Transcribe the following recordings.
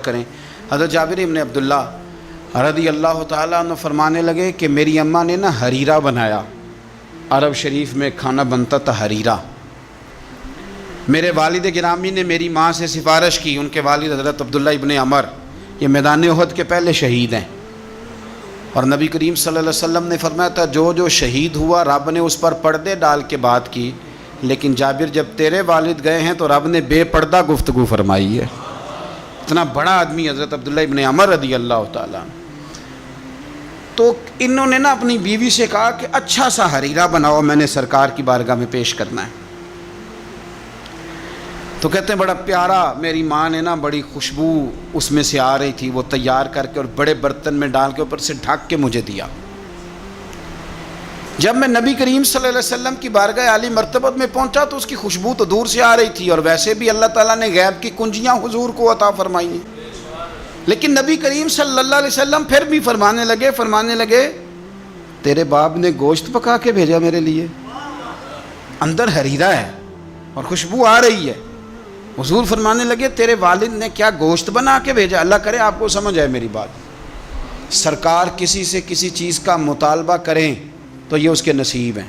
کریں۔ حضرت جابر ابن عبداللہ رضی اللہ تعالیٰ عنہ فرمانے لگے کہ میری اماں نے نا حریرہ بنایا، عرب شریف میں کھانا بنتا تھا حریرہ۔ میرے والد گرامی نے میری ماں سے سفارش کی، ان کے والد حضرت عبداللہ ابن عمر یہ میدان احد کے پہلے شہید ہیں، اور نبی کریم صلی اللہ علیہ وسلم نے فرمایا تھا جو جو شہید ہوا رب نے اس پر پردے ڈال کے بات کی، لیکن جابر جب تیرے والد گئے ہیں تو رب نے بے پردہ گفتگو فرمائی ہے۔ اتنا بڑا آدمی حضرت عبداللہ ابن عمر رضی اللہ تعالیٰ۔ تو انہوں نے نا اپنی بیوی سے کہا کہ اچھا سا حریرہ بناؤ، میں نے سرکار کی بارگاہ میں پیش کرنا ہے۔ تو کہتے ہیں بڑا پیارا، میری ماں نے نا بڑی خوشبو اس میں سے آ رہی تھی، وہ تیار کر کے اور بڑے برتن میں ڈال کے اوپر سے ڈھک کے مجھے دیا۔ جب میں نبی کریم صلی اللہ علیہ وسلم کی بارگاہ عالی مرتبت میں پہنچا تو اس کی خوشبو تو دور سے آ رہی تھی، اور ویسے بھی اللہ تعالیٰ نے غیب کی کنجیاں حضور کو عطا فرمائی ہیں، لیکن نبی کریم صلی اللہ علیہ وسلم پھر بھی فرمانے لگے تیرے باپ نے گوشت پکا کے بھیجا میرے لیے، اندر حریرہ ہے اور خوشبو آ رہی ہے۔ حضور فرمانے لگے تیرے والد نے کیا گوشت بنا کے بھیجا؟ اللہ کرے آپ کو سمجھ آئے میری بات۔ سرکار کسی سے کسی چیز کا مطالبہ کریں تو یہ اس کے نصیب ہیں،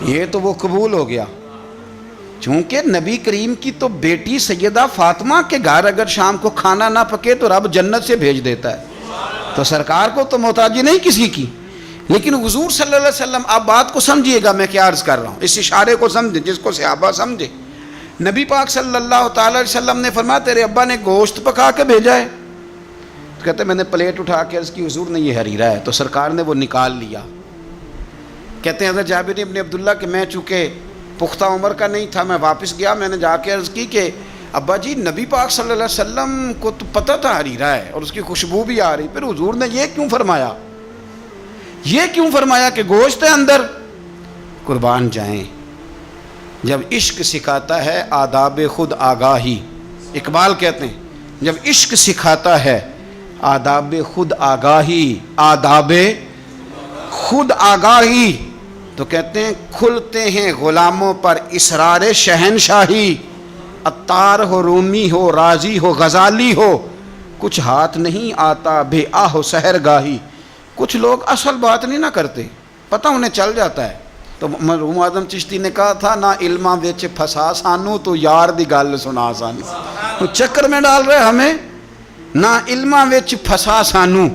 یہ تو وہ قبول ہو گیا۔ چونکہ نبی کریم کی تو بیٹی سیدہ فاطمہ کے گھر اگر شام کو کھانا نہ پکے تو رب جنت سے بھیج دیتا ہے، تو سرکار کو تو محتاجی نہیں کسی کی۔ لیکن حضور صلی اللہ علیہ وسلم، آپ بات کو سمجھیے گا میں کیا عرض کر رہا ہوں، اس اشارے کو سمجھیں جس کو صحابہ سمجھے۔ نبی پاک صلی اللہ تعالیٰ علیہ وسلم نے فرمایا تیرے ابا نے گوشت پکا کے بھیجا ہے؟ تو کہتے ہیں میں نے پلیٹ اٹھا کے عرض کی حضور نے یہ حریرہ ہے، تو سرکار نے وہ نکال لیا۔ کہتے ہیں حضرت جابر ابن عبداللہ کہ میں چونکہ پختہ عمر کا نہیں تھا، میں واپس گیا، میں نے جا کے عرض کی کہ ابا جی نبی پاک صلی اللہ علیہ وسلم کو تو پتہ تھا حریرہ ہے اور اس کی خوشبو بھی آ رہی، پھر حضور نے یہ کیوں فرمایا کہ گوشت ہے اندر؟ قربان جائیں، جب عشق سکھاتا ہے آداب خود آگاہی، اقبال کہتے ہیں جب عشق سکھاتا ہے آداب خود آگاہی تو کہتے ہیں کھلتے ہیں غلاموں پر اسرار شہنشاہی، عطار ہو، رومی ہو، رازی ہو، غزالی ہو، کچھ ہاتھ نہیں آتا بے آہ و سحر گاہی۔ کچھ لوگ اصل بات نہیں نہ کرتے، پتہ انہیں چل جاتا ہے۔ تو مرحوم اعظم چشتی نے کہا تھا نہ علماں وچ پھسا سانو تو یار دی گل سنا سانو، تو چکر میں ڈال رہے ہمیں، نہ علماں وچ پھسا سانو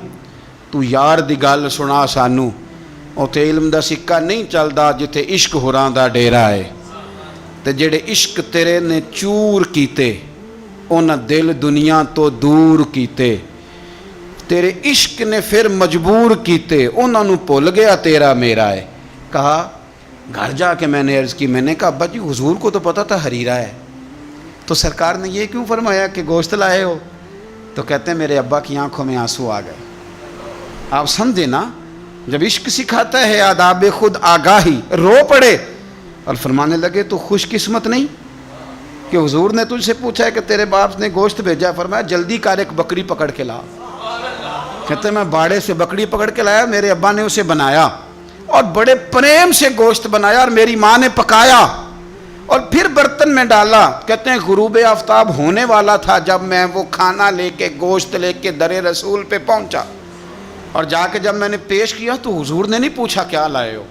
تو یار دی گل سنا سانو، اوتھے علم دا سکہ نہیں چلدا جتھے عشق ہوراں دا ڈیرا ہے، تے جڑے عشق تیرے نے چور کیتے انہاں دل دنیا تو دور کیتے، تیرے عشق نے پھر مجبور کیتے انہاں نوں بھل گیا تیرا میرا ہے۔ کہا گھر جا کے میں نے عرض کی، میں نے کہا ابا جی حضور کو تو پتہ تھا حریرہ ہے، تو سرکار نے یہ کیوں فرمایا کہ گوشت لائے ہو؟ تو کہتے ہیں میرے ابا کی آنکھوں میں آنسو آ گئے۔ آپ سمجھے نا، جب عشق سکھاتا ہے آداب خود آگاہی، رو پڑے اور فرمانے لگے تو خوش قسمت نہیں کہ حضور نے تجھ سے پوچھا ہے کہ تیرے باپ نے گوشت بھیجا، فرمایا جلدی کر ایک بکری پکڑ کے لا۔ کہتے ہیں میں باڑے سے بکری پکڑ کے لایا، میرے ابا نے اسے بنایا اور بڑے پریم سے گوشت بنایا اور میری ماں نے پکایا اور پھر برتن میں ڈالا۔ کہتے ہیں غروب آفتاب ہونے والا تھا جب میں وہ کھانا لے کے گوشت لے کے در رسول پہ پہنچا، اور جا کے جب میں نے پیش کیا تو حضور نے نہیں پوچھا کیا لائے ہو،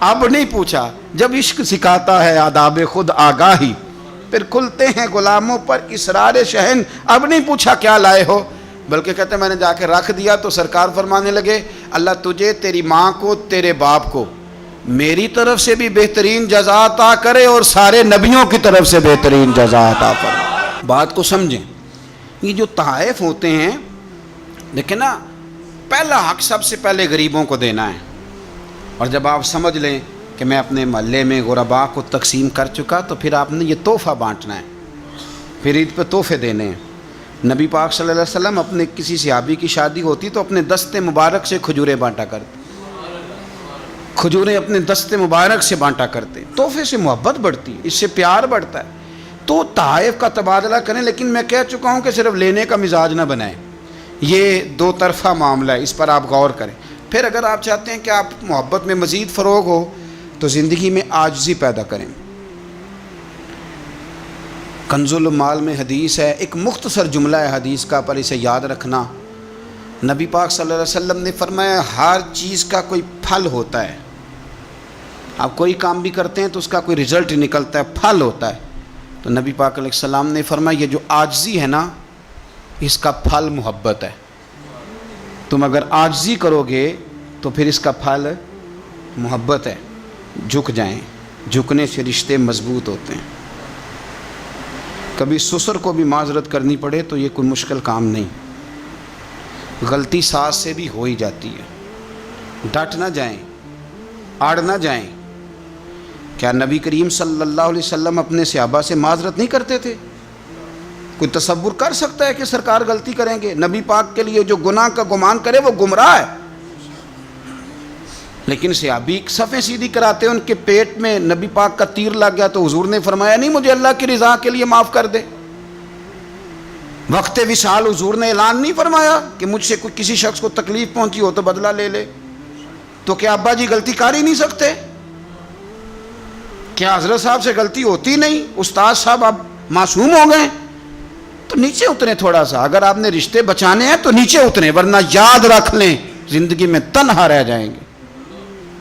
اب نہیں پوچھا۔ جب عشق سکھاتا ہے آداب خود آگاہی، پھر کھلتے ہیں غلاموں پر اسرار شہن، اب نہیں پوچھا کیا لائے ہو، بلکہ کہتے ہیں میں نے جا کے رکھ دیا تو سرکار فرمانے لگے اللہ تجھے، تیری ماں کو، تیرے باپ کو میری طرف سے بھی بہترین جزا عطا کرے اور سارے نبیوں کی طرف سے بہترین جزا عطا فرمائے۔ بات کو سمجھیں، یہ جو تحائف ہوتے ہیں لیکن نا پہلا حق سب سے پہلے غریبوں کو دینا ہے، اور جب آپ سمجھ لیں کہ میں اپنے محلے میں غرباء کو تقسیم کر چکا تو پھر آپ نے یہ تحفہ بانٹنا ہے، پھر عید پہ تحفے دینے ہیں۔ نبی پاک صلی اللہ علیہ وسلم اپنے کسی صحابی کی شادی ہوتی تو اپنے دست مبارک سے کھجوریں بانٹا کرتے، کھجوریں اپنے دست مبارک سے بانٹا کرتے، تحفے سے محبت بڑھتی ہے، اس سے پیار بڑھتا ہے۔ تو تحائف کا تبادلہ کریں، لیکن میں کہہ چکا ہوں کہ صرف لینے کا مزاج نہ بنائیں، یہ دو طرفہ معاملہ ہے، اس پر آپ غور کریں۔ پھر اگر آپ چاہتے ہیں کہ آپ محبت میں مزید فروغ ہو تو زندگی میں عاجزی پیدا کریں۔ کنز المال میں حدیث ہے، ایک مختصر جملہ ہے حدیث کا، پر اسے یاد رکھنا۔ نبی پاک صلی اللہ علیہ وسلم نے فرمایا ہر چیز کا کوئی پھل ہوتا ہے۔ آپ کوئی کام بھی کرتے ہیں تو اس کا کوئی رزلٹ نکلتا ہے، پھل ہوتا ہے۔ تو نبی پاک علیہ السلام نے فرمایا یہ جو عاجزی ہے نا، اس کا پھل محبت ہے۔ تم اگر عاجزی کرو گے تو پھر اس کا پھل محبت ہے۔ جھک جائیں، جھکنے سے رشتے مضبوط ہوتے ہیں۔ کبھی سسر کو بھی معذرت کرنی پڑے تو یہ کوئی مشکل کام نہیں، غلطی ساس سے بھی ہو ہی جاتی ہے۔ ڈٹ نہ جائیں، آڑ نہ جائیں۔ کیا نبی کریم صلی اللہ علیہ وسلم اپنے صحابہ سے معذرت نہیں کرتے تھے؟ کوئی تصور کر سکتا ہے کہ سرکار غلطی کریں گے؟ نبی پاک کے لیے جو گناہ کا گمان کرے وہ گمراہ ہے۔ لیکن صحابی صفیں سیدھی کراتے ہیں، ان کے پیٹ میں نبی پاک کا تیر لگ گیا تو حضور نے فرمایا نہیں مجھے اللہ کی رضا کے لیے معاف کر دے۔ وقت وصال حضور نے اعلان نہیں فرمایا کہ مجھ سے کوئی کسی شخص کو تکلیف پہنچی ہو تو بدلہ لے لے؟ تو کیا ابا جی غلطی کر ہی نہیں سکتے؟ کیا حضرت صاحب سے غلطی ہوتی نہیں؟ استاد صاحب اب معصوم ہو گئے تو نیچے اتریں تھوڑا سا۔ اگر آپ نے رشتے بچانے ہیں تو نیچے اتریں، ورنہ یاد رکھ لیں زندگی میں تنہا رہ جائیں گے۔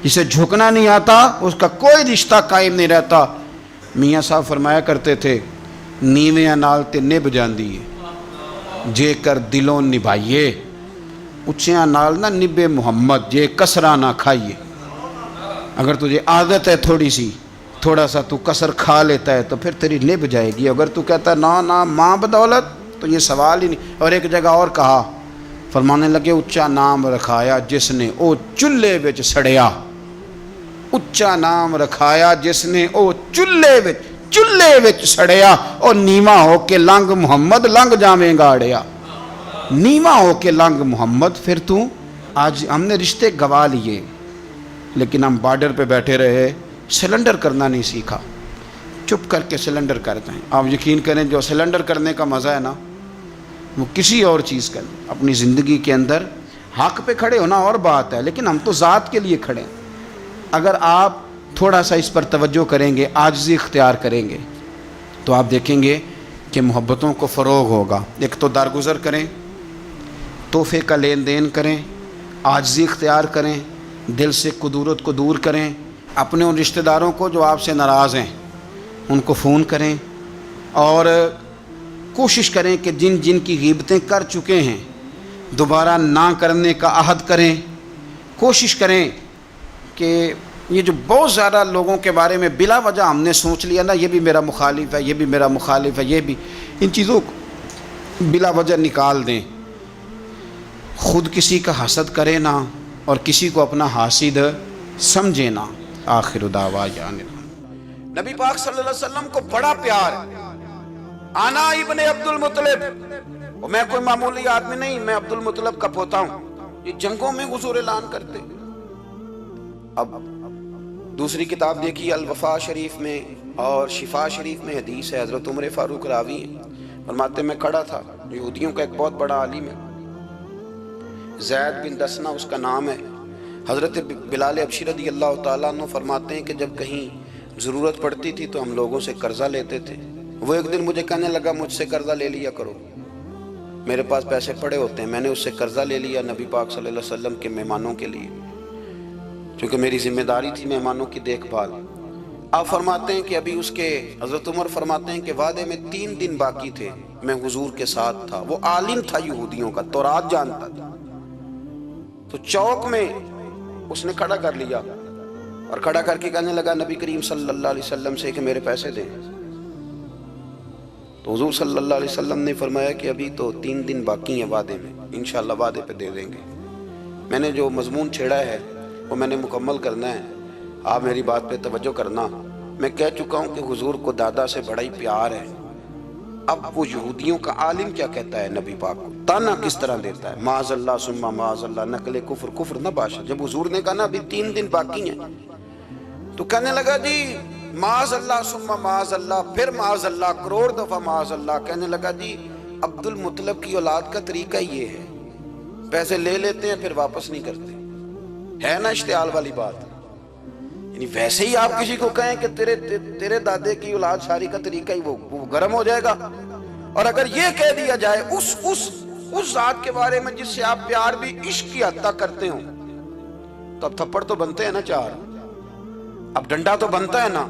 جسے جھکنا نہیں آتا اس کا کوئی رشتہ قائم نہیں رہتا۔ میاں صاحب فرمایا کرتے تھے نیویاں نال تے نبھ جاندی ہے جے کر دلوں نبھائیے، اچیاں نال نہ نبے محمد جے کسرا نہ کھائیے۔ اگر تجھے عادت ہے تھوڑا سا تو کسر کھا لیتا ہے تو پھر تیری نبھ جائے گی۔ اگر تو کہتا ہے نا ماں بدولت تو یہ سوال ہی نہیں۔ اور ایک جگہ اور کہا، فرمانے لگے اچا نام رکھایا جس نے او چلے وچ سڑیا، اچا نام رکھایا جس نے او چلے وچ سڑیا، اور نیواں ہو کے لنگ محمد لنگ جاویں گا اڑیا۔ نیواں ہو کے لنگ محمد۔ پھر تو آج ہم نے رشتے گوا لیے لیکن ہم بارڈر پہ بیٹھے رہے، سلنڈر کرنا نہیں سیکھا۔ چپ کر کے سلنڈر کرتے ہیں۔ آپ یقین کریں جو سلنڈر کرنے کا مزہ ہے نا وہ کسی اور چیز کا نہیں۔ اپنی زندگی کے اندر حق پہ کھڑے ہونا اور بات ہے، لیکن ہم تو ذات کے لیے کھڑے ہیں۔ اگر آپ تھوڑا سا اس پر توجہ کریں گے، عاجزی اختیار کریں گے تو آپ دیکھیں گے کہ محبتوں کو فروغ ہوگا۔ ایک تو درگزر کریں، تحفے کا لین دین کریں، عاجزی اختیار کریں، دل سے کدورت کو دور کریں۔ اپنے ان رشتہ داروں کو جو آپ سے ناراض ہیں ان کو فون کریں، اور کوشش کریں کہ جن جن کی غیبتیں کر چکے ہیں دوبارہ نہ کرنے کا عہد کریں۔ کوشش کریں کہ یہ جو بہت زیادہ لوگوں کے بارے میں بلا وجہ ہم نے سوچ لیا نا، یہ بھی میرا مخالف ہے، یہ بھی میرا مخالف ہے، یہ بھی، ان چیزوں کو بلا وجہ نکال دیں۔ خود کسی کا حسد کرے نہ اور کسی کو اپنا حاسد سمجھے نہ۔ آخر دعوانا نبی پاک صلی اللہ علیہ وسلم کو بڑا پیار ہے۔ آنا ابن عبد المطلب، میں کوئی معمولی آدمی نہیں، میں عبد المطلب کا پوتا ہوں۔ یہ جنگوں میں حضور اعلان کرتے۔ اب دوسری کتاب دیکھی الوفا شریف میں اور شفا شریف میں حدیث ہے، حضرت عمر فاروق راوی ہیں، فرماتے میں کھڑا تھا، یہودیوں کا ایک بہت بڑا عالم ہے، زید بن دسنا اس کا نام ہے۔ حضرت بلال حبشی رضی اللہ تعالیٰ عنہ فرماتے ہیں کہ جب کہیں ضرورت پڑتی تھی تو ہم لوگوں سے قرضہ لیتے تھے۔ وہ ایک دن مجھے کہنے لگا مجھ سے قرضہ لے لیا کرو، میرے پاس پیسے پڑے ہوتے ہیں۔ میں نے اس سے قرضہ لے لیا نبی پاک صلی اللہ علیہ وسلم کے مہمانوں کے لیے، چونکہ میری ذمہ داری تھی مہمانوں کی دیکھ بھال۔ آپ فرماتے ہیں کہ ابھی اس کے حضرت عمر فرماتے ہیں کہ وعدے میں 3 دن باقی تھے، میں حضور کے ساتھ تھا۔ وہ عالم تھا یہودیوں کا، تورات جانتا تھا۔ تو چوک میں اس نے کھڑا کر لیا اور کھڑا کر کے کہنے لگا نبی کریم صلی اللہ علیہ وسلم سے کہ میرے پیسے دیں۔ تو حضور صلی اللہ علیہ وسلم نے فرمایا کہ ابھی تو 3 دن باقی ہیں وعدے میں، انشاءاللہ وعدے پہ دے دیں گے۔ میں نے جو مضمون چھیڑا ہے وہ میں نے مکمل کرنا ہے، آپ میری بات پہ توجہ کرنا۔ میں کہہ چکا ہوں کہ حضور کو دادا سے بڑا ہی پیار ہے۔ اب وہ یہودیوں کا عالم کیا کہتا ہے نبی پاک کو، تانا کس طرح دیتا ہے، معاذ اللہ ثم معاذ اللہ، نقل کفر کفر نہ باشا۔ جب حضور نے کہا نا ابھی 3 دن باقی ہیں تو کہنے لگا جی معاذ اللہ ثم معاذ اللہ، پھر معاذ اللہ، کروڑ دفعہ معاذ اللہ۔ کہنے لگا جی عبد المطلب کی اولاد کا طریقہ یہ ہے، پیسے لے لیتے ہیں پھر واپس نہیں کرتے۔ ہے نا اشتعال والی بات؟ یعنی ویسے ہی آپ کسی کو کہیں کہ تیرے دادے کی اولاد شاری کا طریقہ ہی وہ گرم ہو جائے گا. اور اگر یہ کہہ دیا جائے اس ذات کے بارے میں جس سے آپ پیار بھی عشق کی حد تک کرتے ہوں، تو اب تھپڑ تو بنتے ہیں نا 4، اب ڈنڈا تو بنتا ہے نا.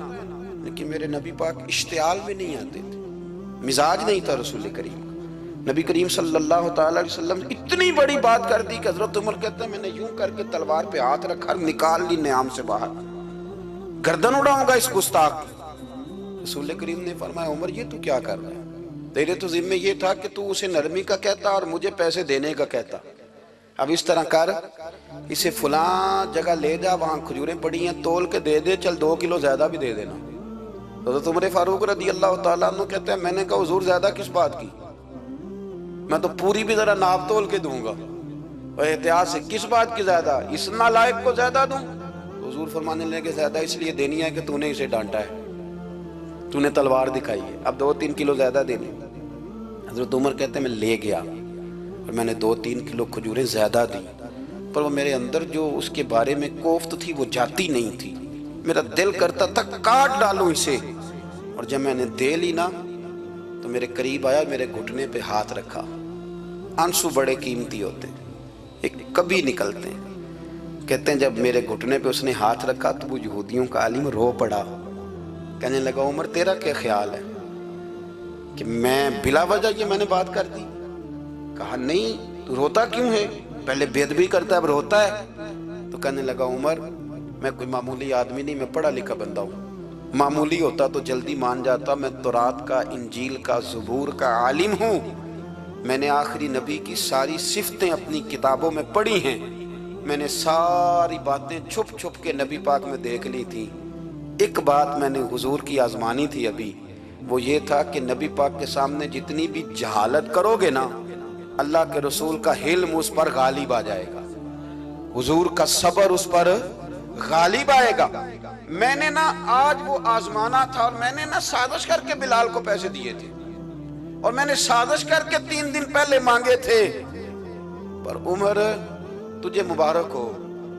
لیکن میرے نبی پاک اشتعال میں نہیں آتے تھے، مزاج نہیں تھا رسول کریم. نبی کریم صلی اللہ تعالی علیہ وسلم اتنی بڑی بات کر دی کہ حضرت عمر کہتے ہیں میں نے یوں کر کے تلوار پہ ہاتھ رکھا، نکال لی نیام سے باہر، گردن اڑاؤں گا اس گستاخ کی. رسول کریم نے فرمایا عمر یہ تو کیا کر رہا ہے؟ تیرے تو ذمہ یہ تھا کہ تو اسے نرمی کا کہتا اور مجھے پیسے دینے کا کہتا. اب اس طرح کر، اسے فلاں جگہ لے جا، وہاں کھجوریں پڑی ہیں، تول کے دے دے، چل 2 کلو زیادہ بھی دے دینا. حضرت عمر فاروق رضی اللہ تعالیٰ عنہ کہتے ہیں میں نے کہا حضور زیادہ کس بات کی، میں تو پوری بھی ذرا ناپ تول کے دوں گا. اور احتیاط سے، کس بات کی زیادہ؟ اس نالائق کو زیادہ دوں؟ حضور فرمانے لگے زیادہ اس لیے دینی ہے کہ تو نے اسے ڈانٹا ہے، تو نے تلوار دکھائی ہے، اب 2-3 کلو زیادہ دینی. حضرت عمر کہتے ہیں میں لے گیا اور میں نے 2-3 کلو کھجوریں زیادہ دی، پر وہ میرے اندر جو اس کے بارے میں کوفت تھی وہ جاتی نہیں تھی. میرا دل کرتا تھا کاٹ ڈالوں اسے. اور جب میں نے دے لی نا تو میرے قریب آیا، میرے گھٹنے پہ ہاتھ رکھا. آنسو بڑے قیمتی ہوتے ہیں، ایک کبھی نکلتے ہیں. کہتے ہیں جب میرے گھٹنے پہ اس نے ہاتھ رکھا تو وہ یہودیوں کا عالم رو پڑا. کہنے لگا عمر تیرا کیا خیال ہے کہ میں بلا وجہ یہ میں نے بات کر دی؟ کہا نہیں، تو روتا کیوں ہے؟ پہلے بے ادبی کرتا ہے اب روتا ہے. تو کہنے لگا عمر میں کوئی معمولی آدمی نہیں، میں پڑھا لکھا بندہ ہوں. معمولی ہوتا تو جلدی مان جاتا، میں تورات کا، انجیل کا، زبور کا عالم ہوں. میں نے آخری نبی کی ساری صفتیں اپنی کتابوں میں پڑھی ہیں. میں نے ساری باتیں چھپ چھپ کے نبی پاک میں دیکھ لی تھی. ایک بات میں نے حضور کی آزمانی تھی ابھی، وہ یہ تھا کہ نبی پاک کے سامنے جتنی بھی جہالت کرو گے نا، اللہ کے رسول کا حلم اس پر غالب آ جائے گا، حضور کا صبر اس پر غالب آئے گا. میں نے نا آج وہ آزمانا تھا، اور میں نے نا سازش کر کے بلال کو پیسے دیے تھے، اور میں نے سازش کر کے 3 دن پہلے مانگے تھے. پر عمر تجھے مبارک ہو،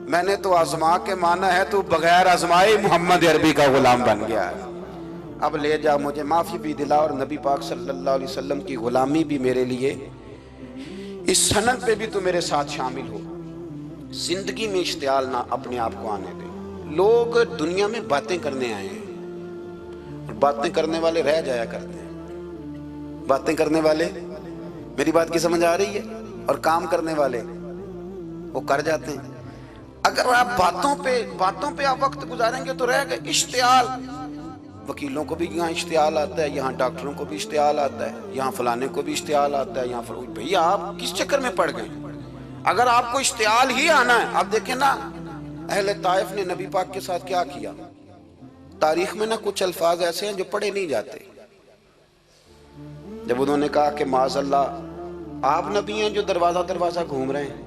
میں نے تو آزما کے مانا ہے، تو بغیر آزمائے محمد عربی کا غلام بن گیا ہے. اب لے جا، مجھے معافی بھی دلا، اور نبی پاک صلی اللہ علیہ وسلم کی غلامی بھی میرے لیے، اس سند پہ بھی تو میرے ساتھ شامل ہو. زندگی میں اشتعال نہ اپنے آپ کو آنے دے. لوگ دنیا میں باتیں کرنے آئے ہیں، اور باتیں کرنے والے رہ جایا کرتے ہیں. باتیں کرنے والے، میری بات کی سمجھ آ رہی ہے؟ اور کام کرنے والے وہ کر جاتے ہیں. اگر آپ باتوں پہ آپ وقت گزاریں گے تو رہ گئے. اشتعال، وکیلوں کو بھی یہاں اشتعال آتا ہے، یہاں ڈاکٹروں کو بھی اشتعال آتا ہے، یہاں فلانے کو بھی اشتعال آتا ہے، یہاں بھئی آپ کس چکر میں پڑ گئے؟ اگر آپ کو اشتعال ہی آنا ہے، آپ دیکھیں نا اہل طائف نے نبی پاک کے ساتھ کیا کیا. تاریخ میں نا کچھ الفاظ ایسے ہیں جو پڑھے نہیں جاتے. جب انہوں نے کہا کہ معاذ اللہ آپ نبی ہیں جو دروازہ دروازہ گھوم رہے ہیں،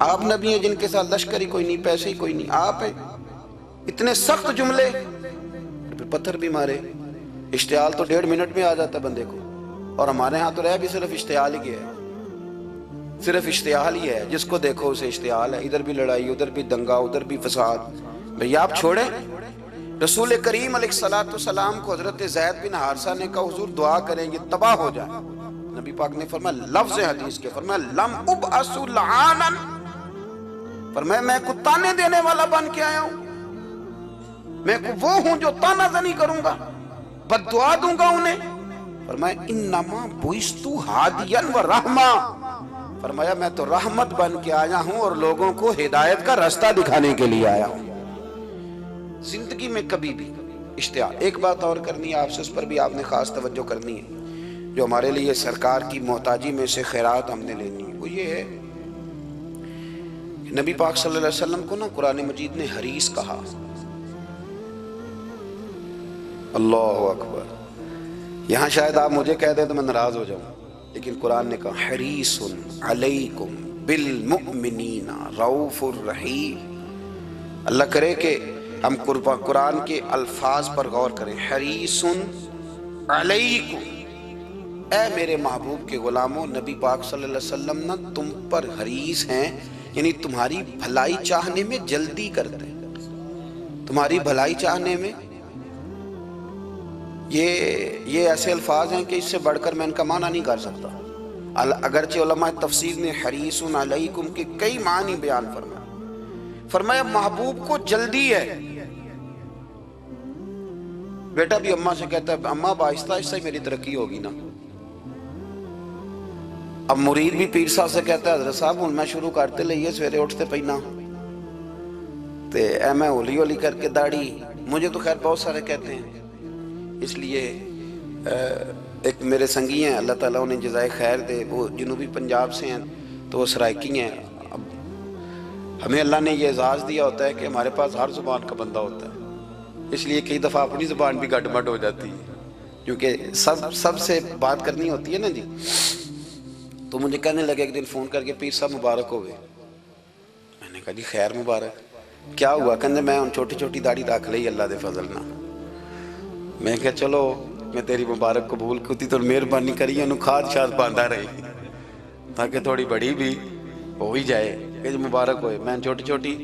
آپ نبی ہیں جن کے ساتھ لشکر ہی کوئی نہیں، پیسے ہی کوئی نہیں، آپ ہیں، اتنے سخت جملے، پھر پتھر بھی مارے. اشتعال تو 1.5 منٹ میں آ جاتا ہے بندے کو، اور ہمارے ہاں تو رہ بھی صرف اشتعال ہی ہے، صرف اشتعال ہی ہے. جس کو دیکھو اسے اشتعال ہے، ادھر بھی لڑائی، ادھر بھی دنگا، ادھر بھی فساد. بھئی آپ چھوڑیں. رسول کریم علیہ السلام کو حضرت زید بن حارثہ نے کہا حضور دعا کریں یہ تباہ ہو جائے. نبی پاک نے فرمایا لفظ حدیث کے، فرمایا لم ابعث لعانا، فرمایا میں کو تانے دینے والا بن کے آیا ہوں، میں وہ ہوں جو تانا زنی کروں گا، بد دعا دوں گا انہیں. فرمایا انما بعثت ہادیا و رحمہ، فرمایا میں تو رحمت بن کے آیا ہوں اور لوگوں کو ہدایت کا راستہ دکھانے کے لیے آیا ہوں. زندگی میں کبھی بھی اشتعال. ایک بات اور کرنی ہے آپ سے، اس پر بھی آپ نے خاص توجہ کرنی ہے، جو ہمارے لیے سرکار کی محتاجی میں سے خیرات ہم نے لینی ہے. وہ یہ ہے کہ نبی پاک صلی اللہ علیہ وسلم کو نا قرآن مجید نے حریص کہا. اللہ اکبر. یہاں شاید آپ مجھے کہہ دیں تو میں ناراض ہو جاؤں، لیکن قرآن نے کہا حریص علیکم بالمؤمنین رؤوف الرحیم. اللہ کرے کہ ہم قرآن کے الفاظ پر غور کریں. حریص علیکم، اے میرے محبوب کے غلاموں، نبی پاک صلی اللہ علیہ وسلم نا تم پر حریص ہیں، یعنی تمہاری بھلائی چاہنے میں جلدی کرتے ہیں. تمہاری بھلائی چاہنے میں. یہ ایسے الفاظ ہیں کہ اس سے بڑھ کر میں ان کا معنی نہیں کر سکتا. اگرچہ علماء تفسیر نے حریص علیکم کے کئی معنی بیان فرمایا محبوب کو جلدی ہے. بیٹا بھی اماں سے کہتا ہے اماں آہستہ آہستہ ہی میری ترقی ہوگی نا. اب مرید بھی پیر صاحب سے کہتا ہے حضرت صاحب ہوں میں شروع کرتے لئیے سویرے اٹھتے پہنا تے اے میں ہولی ہولی کر کے داڑھی. مجھے تو خیر بہت سارے کہتے ہیں. اس لیے ایک میرے سنگی ہیں اللہ تعالیٰ انہیں جزائے خیر دے, وہ جنوبی پنجاب سے ہیں تو وہ سرائکی ہیں. اب ہمیں اللہ نے یہ اعزاز دیا ہوتا ہے کہ ہمارے پاس ہر زبان کا بندہ ہوتا ہے, اس لیے کئی دفعہ اپنی زبان بھی گڈ مڈ ہو جاتی ہے کیونکہ سب سے بات کرنی ہوتی ہے نا جی. تو مجھے کہنے لگے ایک دن فون کر کے پیر صاحب مبارک ہوئے. میں نے کہا جی خیر مبارک, کیا ہوا؟ کہنے میں ان چھوٹی چھوٹی داڑھی رکھ لئی اللہ دے فضل نہ. میں کہا چلو میں تیری مبارک قبول کتی تو مہربانی کری انہوں کھاد شاد باندھا رہی تاکہ تھوڑی بڑی بھی ہو ہی جائے کہ مبارک ہوئے. میں چھوٹی چھوٹی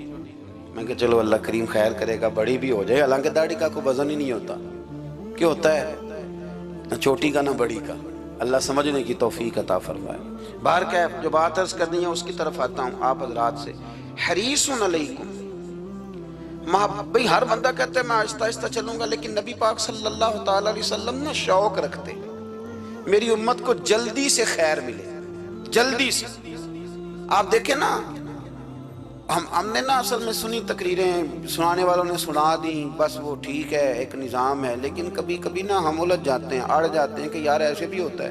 میں کہا چلو اللہ کریم خیر کرے گا بڑی بھی ہو جائے. حالانکہ داڑھی کا کوئی وزن ہی نہیں ہوتا, کیا ہوتا ہے نہ چھوٹی کا نہ بڑی کا. اللہ سمجھنے کی توفیق عطا فرمائے. باہر کیا جو بات عرض کرنی ہے اس کی طرف آتا ہوں آپ حضرات سے. حریص علیکم بھئی ہر بندہ کہتا ہے میں آہستہ آہستہ چلوں گا, لیکن نبی پاک صلی اللہ تعالیٰ علیہ وسلم نے شوق رکھتے میری امت کو جلدی سے خیر ملے, جلدی سے. آپ دیکھیں نا ہم نے نا اصل میں سنی تقریریں, سنانے والوں نے سنا دیں بس وہ ٹھیک ہے ایک نظام ہے, لیکن کبھی کبھی نا ہم الجھ جاتے ہیں اڑ جاتے ہیں کہ یار ایسے بھی ہوتا ہے.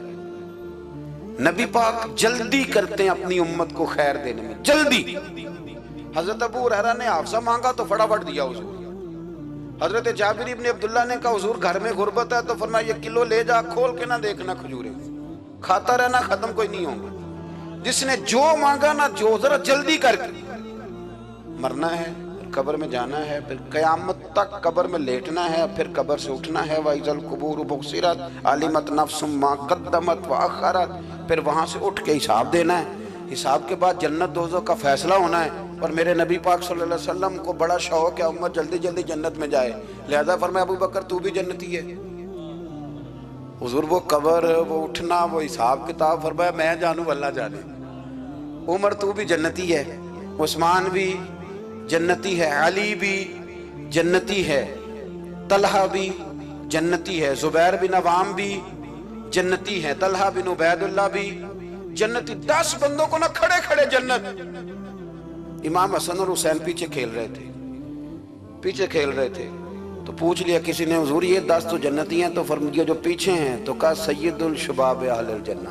نبی پاک جلدی کرتے ہیں اپنی امت کو خیر دینے میں, جلدی. حضرت ابو ہریرہ نے حافظہ مانگا تو فٹافٹ دیا حضور. حضرت جابر ابن عبداللہ نے کہا حضور گھر میں غربت ہے تو فرمایا یہ کلو لے جا, کھول کے نہ دیکھنا کھجوریں, کھاتا رہنا ختم کوئی نہیں ہوگا. جس نے جو مانگا نا جو ذرا جلدی کر کے. مرنا ہے پھر قبر میں جانا ہے, پھر قیامت تک قبر میں لیٹنا ہے, پھر قبر سے اٹھنا ہے. وَإِذَا الْقُبُورُ بُعْثِرَتْ عَلِمَتْ نَفْسٌ مَا قَدَّمَتْ وَأَخَّرَتْ. پھر وہاں سے اٹھ کے حساب دینا ہے. حساب کے بعد جنت دوزخ کا فیصلہ ہونا ہے. اور میرے نبی پاک صلی اللہ علیہ وسلم کو بڑا شوق ہے امت جلدی جلدی جنت میں جائے, لہذا فرمایا ابو بکر تو بھی جنتی ہے. حضور وہ قبر, وہ اٹھنا, وہ حساب کتاب, فرمایا میں جانوں اللہ جانے. عمر تو بھی جنتی ہے, عثمان بھی جنتی ہے, علی بھی جنتی ہے, طلحہ بھی جنتی ہے, زبیر بن عوام بھی جنتی ہے, طلحہ بن عبید اللہ بھی جنتی. 10 بندوں کو نہ کھڑے کھڑے جنت. امام حسن اور حسین پیچھے کھیل رہے تھے تو پوچھ لیا کسی نے حضور یہ 10 تو جنتی ہیں, تو فرمایا جو پیچھے ہیں تو کہا سید الشباب اہل الجنہ,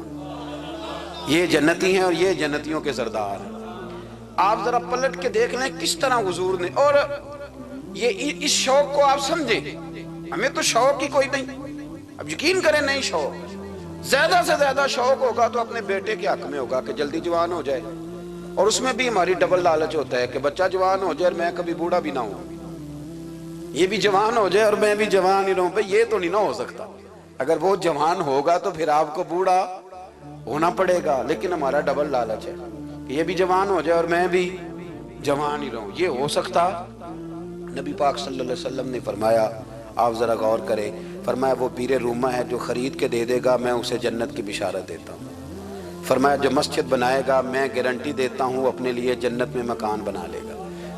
یہ جنتی ہیں اور یہ جنتیوں کے سردار ہیں. آپ ذرا پلٹ کے دیکھ لیں کس طرح حضور نے, اور یہ اس شوق کو آپ سمجھیں. ہمیں تو شوق ہی کوئی نہیں, اب یقین کریں نہیں شوق. زیادہ سے زیادہ شوق ہوگا تو اپنے بیٹے کے حق میں ہوگا کہ جلدی جوان ہو جائے, اور اس میں بھی ہماری ڈبل لالچ ہوتا ہے کہ بچہ جوان ہو جائے اور میں کبھی بوڑھا بھی نہ ہوں, یہ بھی جوان ہو جائے اور میں بھی جوان ہی رہوں. بھئی یہ تو نہیں نہ ہو سکتا. اگر وہ جوان ہوگا تو پھر آپ کو بوڑھا ہونا پڑے گا, لیکن ہمارا ڈبل لالچ ہے کہ یہ بھی جوان ہو جائے اور میں بھی جوان ہی رہوں. یہ ہو سکتا؟ نبی پاک صلی اللہ علیہ وسلم نے فرمایا, آپ ذرا غور کریں, فرمایا وہ پیر رومہ ہے جو خرید کے دے دے گا میں اسے جنت کی بشارت دیتا ہوں. فرمایا جو مسجد بنائے گا میں گارنٹی دیتا ہوں اپنے لیے جنت میں مکان بنا لے گا.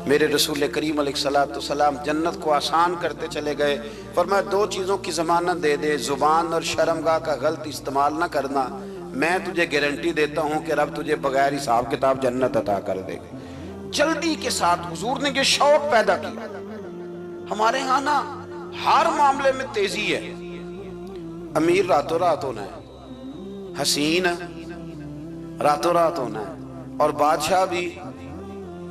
میرے رسول کریم علیہ السلام جنت کو آسان کرتے چلے گئے. فرمایا 2 چیزوں کی ضمانت دے دے, زبان اور شرمگاہ کا غلط استعمال نہ کرنا, میں تجھے گارنٹی دیتا ہوں کہ رب تجھے بغیر حساب کتاب جنت عطا کر دے گا. جلدی کے ساتھ حضور نے یہ شوق پیدا کیا. ہمارے ہاں نا ہر معاملے میں تیزی ہے. امیر راتوں رات ہونا ہے, حسین راتوں رات ہونا ہے, اور بادشاہ بھی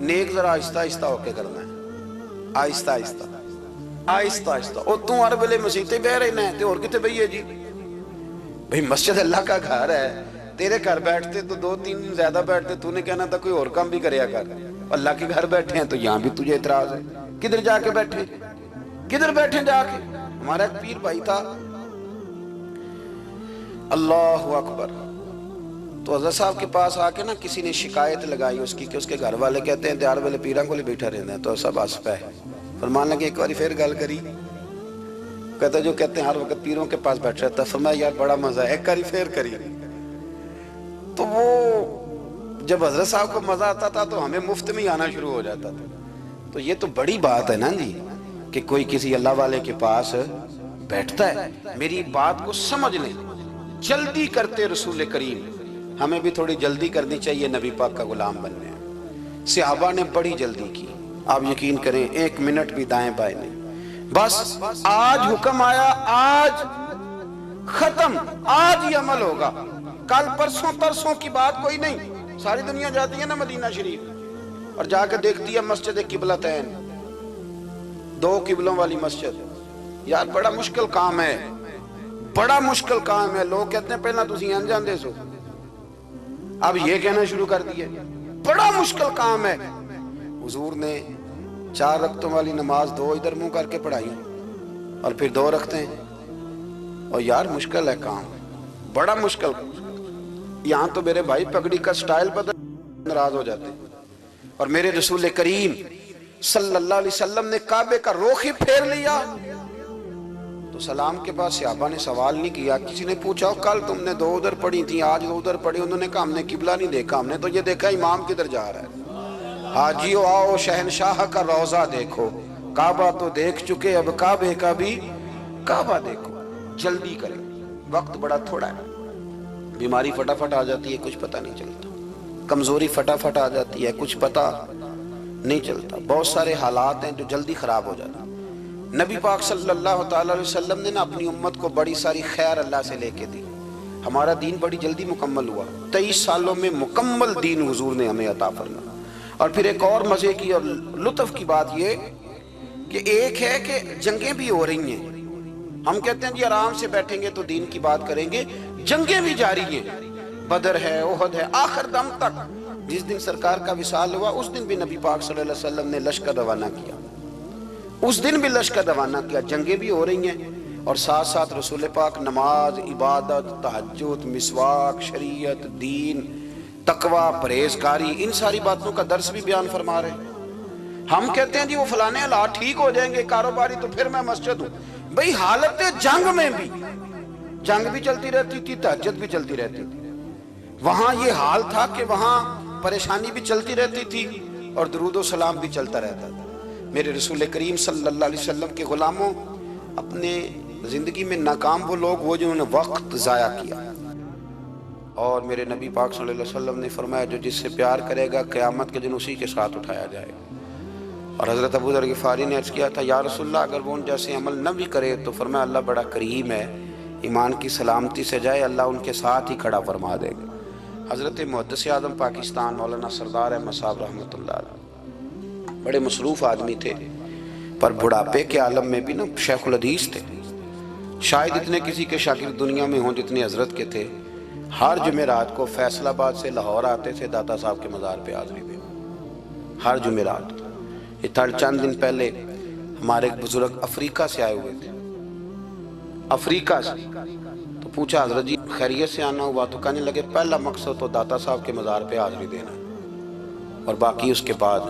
نیک ذرا آہستہ آہستہ ہو کے کرنا ہے, آہستہ آہستہ آہستہ آہستہ. اور تو ہر ویلے مسیطے بہ رہنا ہے, اور کتے بھئی ہے جی, بھئی مسجد اللہ کا گھر ہے, تیرے گھر بیٹھتے تو 2-3 دن زیادہ بیٹھتے, تو نے کہنا تھا کوئی اور کام بھی کریا کر. اللہ کے گھر بیٹھے ہیں تو یہاں بھی تجھے اعتراض ہے, کدھر جا کے بیٹھے, کدھر بیٹھے جا کے. ہمارا ایک پیر بھائی تھا, اللہ اکبر, تو حضرت صاحب کے پاس آ کے نا کسی نے شکایت لگائی اس کی کہ اس کے گھر والے کہتے ہیں دیار والے پیران کو لے بیٹھا رہنا ہے, تو سب ہنس پہ فرمانے لگے ایک بار پھر گل کری. کہتا جو کہتے ہیں ہر وقت پیروں کے پاس بیٹھ رہتا ہے. فرمایا یار بڑا مزہ ہے, ایک بار پھر کری. تو وہ جب حضرت صاحب کو مزہ آتا تھا تو ہمیں مفت میں ہی آنا شروع ہو جاتا تھا. تو یہ تو بڑی بات ہے نا جی کہ کوئی کسی اللہ والے کے پاس بیٹھتا ہے. میری بات کو سمجھ لیں, جلدی کرتے رسول کریم. ہمیں بھی تھوڑی جلدی کرنی چاہیے نبی پاک کا غلام بننے. صحابہ نے بڑی جلدی کی, آپ یقین کریں 1 منٹ بھی دائیں بائیں نہیں. بس آج حکم آیا, آج ختم, آج ہی عمل ہوگا, کل پرسوں ترسوں کی بات کوئی نہیں. ساری دنیا جاتی ہے نا مدینہ شریف اور جا کے دیکھتی ہے مسجد قبلتین, 2 قبلوں والی مسجد. یار بڑا مشکل کام ہے, بڑا مشکل کام ہے. لوگ کہتے ہیں پہلا تسی این جاندے سو, اب یہ کہنا شروع کر دیے بڑا مشکل کام ہے. حضور نے 4 رکعتوں والی نماز 2 ادھر منہ کر کے پڑھائی اور پھر 2 رکھتے ہیں. اور یار مشکل ہے کام, بڑا مشکل. یہاں تو میرے بھائی پگڑی کا سٹائل بدل ناراض ہو جاتے. اور میرے رسول کریم صلی اللہ علیہ وسلم نے کعبے کا رخ ہی پھیر لیا تو سلام کے بعد صحابہ نے سوال نہیں کیا. کسی نے پوچھا کل تم نے 2 ادھر پڑھی تھی, آج 2 ادھر پڑھی. انہوں نے کہا ہم نے قبلہ نہیں دیکھا, ہم نے تو یہ دیکھا امام کدھر جا رہا ہے. حاجیو آؤ شہنشاہ کا روضہ دیکھو, کعبہ تو دیکھ چکے اب کعبے کا بھی کعبہ دیکھو. جلدی کریں, وقت بڑا تھوڑا ہے. بیماری فٹافٹ آ جاتی ہے, کچھ پتہ نہیں چلتا. کمزوری فٹافٹ آ جاتی ہے, کچھ پتہ نہیں چلتا. بہت سارے حالات ہیں جو جلدی خراب ہو جاتے ہیں. نبی پاک صلی اللہ تعالی علیہ وسلم نے نا اپنی امت کو بڑی ساری خیر اللہ سے لے کے دی. ہمارا دین بڑی جلدی مکمل ہوا, 23 سالوں میں مکمل دین حضور نے ہمیں عطا فرمایا. اور پھر ایک اور مزے کی اور لطف کی بات یہ کہ ایک ہے کہ جنگیں بھی ہو رہی ہیں. ہم کہتے ہیں جی آرام سے بیٹھیں گے تو دین کی بات کریں گے, جنگیں بھی جاری ہیں. بدر ہے, احد ہے, آخر دم تک. جس دن سرکار کا وصال ہوا اس دن بھی نبی پاک صلی اللہ علیہ وسلم نے لشکر روانہ کیا, اس دن بھی لشکر روانہ کیا. جنگیں بھی ہو رہی ہیں اور ساتھ ساتھ رسول پاک نماز, عبادت, تہجد, مسواک, شریعت, دین, تقوی, پرہیزگاری, ان ساری باتوں کا درس بھی بیان فرما رہے ہیں. ہم کہتے ہیں جی وہ فلانے حالات ٹھیک ہو جائیں گے کاروباری تو پھر میں مسجد ہوں. بھئی حالت جنگ میں بھی جنگ بھی چلتی رہتی تھی, تہجد بھی چلتی رہتی تھی. وہاں یہ حال تھا کہ وہاں پریشانی بھی چلتی رہتی تھی اور درود و سلام بھی چلتا رہتا تھا. میرے رسول کریم صلی اللہ علیہ وسلم کے غلاموں, اپنے زندگی میں ناکام وہ لوگ وہ جنہوں نے وقت ضائع کیا. اور میرے نبی پاک صلی اللہ علیہ وسلم نے فرمایا جو جس سے پیار کرے گا قیامت کے دن اسی کے ساتھ اٹھایا جائے گا. اور حضرت ابو ذر غفاری نے عرض کیا تھا یا رسول اللہ اگر وہ ان جیسے عمل نہ بھی کرے تو فرمایا اللہ بڑا کریم ہے, ایمان کی سلامتی سے جائے اللہ ان کے ساتھ ہی کھڑا فرما دے گا. حضرت محدث اعظم پاکستان مولانا سردار احمد صاحب رحمۃ اللہ علیہ بڑے مصروف آدمی تھے, پر بڑھاپے کے عالم میں بھی نا شیخ الحدیث تھے. شاید اتنے کسی کے شاگرد دنیا میں ہوں جتنے حضرت کے تھے. ہر جمعرات کو فیصل آباد سے لاہور آتے تھے داتا صاحب کے مزار پہ حاضری دے, ہر جمعرات. یہ چند دن پہلے ہمارے ایک بزرگ افریقہ سے آئے ہوئے تھے, افریقہ سے. تو پوچھا حضرت جی خیریت سے آنا ہوا؟ تو کہنے لگے پہلا مقصد تو داتا صاحب کے مزار پہ حاضری دینا اور باقی اس کے بعد.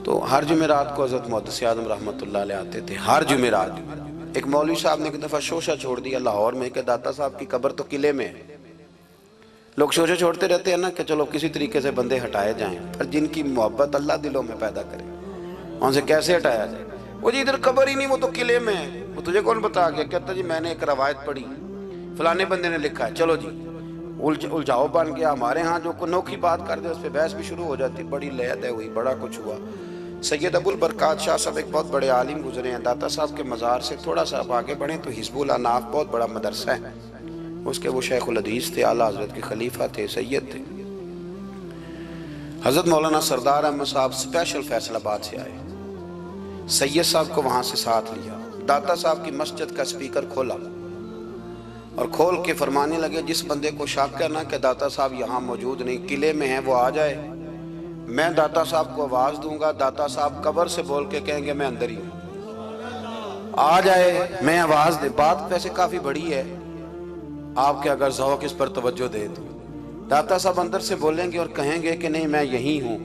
تو ہر جمعرات کو حضرت محدث اعظم رحمۃ اللہ علیہ آتے تھے, ہر جمعرات. ایک مولوی صاحب نے ایک دفعہ شوشہ چھوڑ دیا لاہور میں کہ داتا صاحب کی قبر تو قلعے میں ہے. لوگ شوشے چھوڑتے رہتے ہیں نا کہ چلو کسی طریقے سے بندے ہٹائے جائیں, پر جن کی محبت اللہ دلوں میں پیدا کرے ان سے کیسے ہٹایا جائے؟ وہ جی ادھر قبر ہی نہیں, وہ تو قلعے میں ہے. وہ تجھے کون بتا گیا؟ کہتا جی میں نے ایک روایت پڑھی, فلانے بندے نے لکھا ہے. چلو جی الجھاؤ بن گیا. ہمارے ہاں جو انوکھی بات کر دے اس پہ بحث بھی شروع ہو جاتی, بڑی لے دے ہوئی, بڑا کچھ ہوا. سید ابو البرکات شاہ صاحب ایک بہت بڑے عالم گزرے ہیں. داتا صاحب کے مزار سے تھوڑا سا آپ آگے بڑھیں تو حزب الاناف بہت بڑا مدرسہ ہے, اس کے وہ شیخ الحدیث تھے, اعلیٰ حضرت کے خلیفہ تھے, سید تھے. حضرت مولانا سردار احمد صاحب اسپیشل فیصل آباد سے آئے, سید صاحب کو وہاں سے ساتھ لیا. داتا صاحب کی مسجد کا سپیکر کھولا اور کھول کے فرمانے لگے جس بندے کو شک ہے نا کہ داتا صاحب یہاں موجود نہیں, قلعے میں ہیں, وہ آ جائے. میں داتا صاحب کو آواز دوں گا, داتا صاحب قبر سے بول کے کہیں گے میں اندر ہی ہوں, آ جائے میں آواز دے. بات ویسے کافی بڑی ہے, آپ کے اگر ذوق اس پر توجہ دے تو داتا صاحب اندر سے بولیں گے اور کہیں گے کہ نہیں میں یہی ہوں.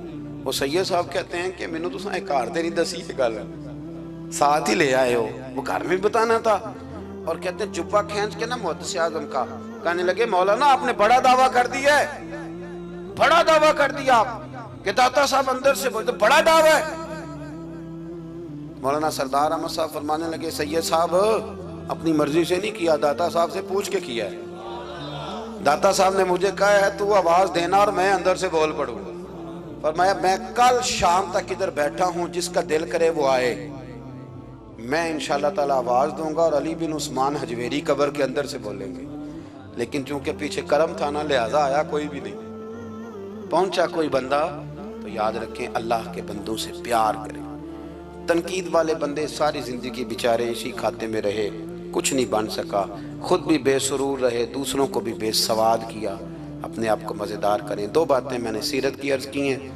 وہ سید صاحب کہتے ہیں کہ مینوں تساں ایک کار تے نہیں دسی یہ گل, ساتھ ہی لے آئے ہو، وہ گھر میں بتانا تھا۔ اور کہتے ہیں جبہ کھینچ کے نا محدث اعظم کا، کہنے لگے مولانا آپ نے بڑا دعویٰ کر دیا ہے، بڑا دعویٰ کر دیا آپ کہ داتا صاحب اندر سے بولتے بڑا دعویٰ ہے۔ مولانا سردار احمد صاحب فرمانے لگے سید صاحب اپنی مرضی سے نہیں کیا، داتا صاحب سے پوچھ کے کیا ہے۔ داتا صاحب نے مجھے کہا ہے تو آواز دینا اور میں اندر سے بول پڑوں۔ فرمایا میں کل شام تک ادھر بیٹھا ہوں، جس کا دل کرے وہ آئے، میں انشاءاللہ تعالی آواز دوں گا اور علی بن عثمان حجویری قبر کے اندر سے بولیں گے۔ لیکن چونکہ پیچھے کرم تھا نا، لہذا آیا کوئی بھی نہیں۔ پہنچا کوئی بندہ تو یاد رکھیں اللہ کے بندوں سے پیار کریں۔ تنقید والے بندے ساری زندگی بیچارے اسی کھاتے میں رہے، کچھ نہیں بن سکا، خود بھی بے سرور رہے، دوسروں کو بھی بے سواد کیا۔ اپنے آپ کو مزیدار کریں۔ دو باتیں میں نے سیرت کی عرض کی ہیں،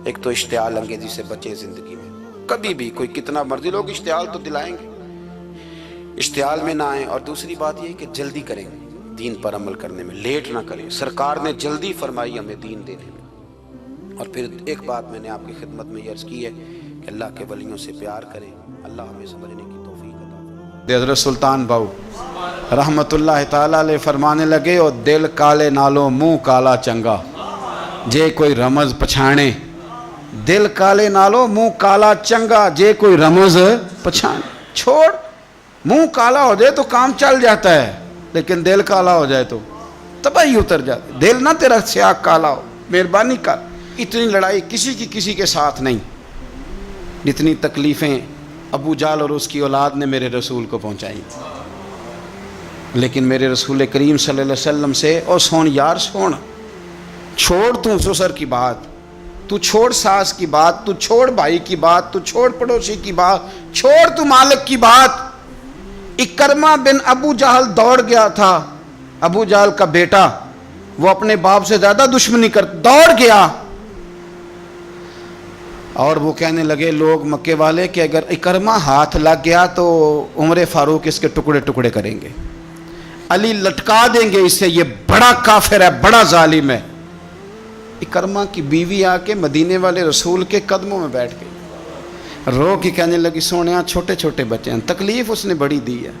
ایک تو اشتعال انگیزی سے بچیں زندگی میں، کبھی بھی کوئی کتنا مرضی لوگ اشتعال تو دلائیں گے، اشتعال میں نہ آئیں۔ اور دوسری بات یہ کہ جلدی کریں دین پر عمل کرنے میں، لیٹ نہ کریں۔ سرکار نے جلدی فرمائی ہمیں دین دینے میں۔ اور پھر ایک بات میں نے آپ کی خدمت میں عرض کی ہے کہ اللہ کے ولیوں سے پیار کریں، اللہ ہمیں سمجھنے کی توفیق عطا فرمائے۔ حضرت سلطان باؤ رحمت اللہ تعالیٰ علیہ فرمانے لگے اور دل کالے نالو منہ کالا چنگا، جے کوئی رمز پچھانے، دل کالے نالو منہ کالا چنگا، جے کوئی رمز پچھانے۔ چھوڑ، منہ کالا ہو جائے تو کام چل جاتا ہے، لیکن دل کالا ہو جائے تو تباہی اتر جاتی۔ دل نہ تیرا سیاہ کالا ہو، مہربانی کر۔ اتنی لڑائی کسی کی کسی کے ساتھ نہیں جتنی تکلیفیں ابو جہل اور اس کی اولاد نے میرے رسول کو پہنچائی، لیکن میرے رسول کریم صلی اللہ علیہ وسلم سے او سون یار سون، چھوڑ تو سسر کی بات، تو چھوڑ ساس کی بات، تو چھوڑ بھائی کی بات، تو چھوڑ پڑوسی کی بات، چھوڑ تو مالک کی بات۔ اکرمہ بن ابو جہل دوڑ گیا تھا، ابو جہل کا بیٹا، وہ اپنے باپ سے زیادہ دشمنی کر دوڑ گیا، اور وہ کہنے لگے لوگ مکے والے کہ اگر اکرمہ ہاتھ لگ گیا تو عمر فاروق اس کے ٹکڑے ٹکڑے کریں گے، علی لٹکا دیں گے اسے، یہ بڑا کافر ہے، بڑا ظالم ہے۔ اکرمہ کی بیوی آ کے مدینے والے رسول کے قدموں میں بیٹھ گئی، رو کے کہنے لگی سونیا چھوٹے چھوٹے بچے ہیں، تکلیف اس نے بڑی دی ہے،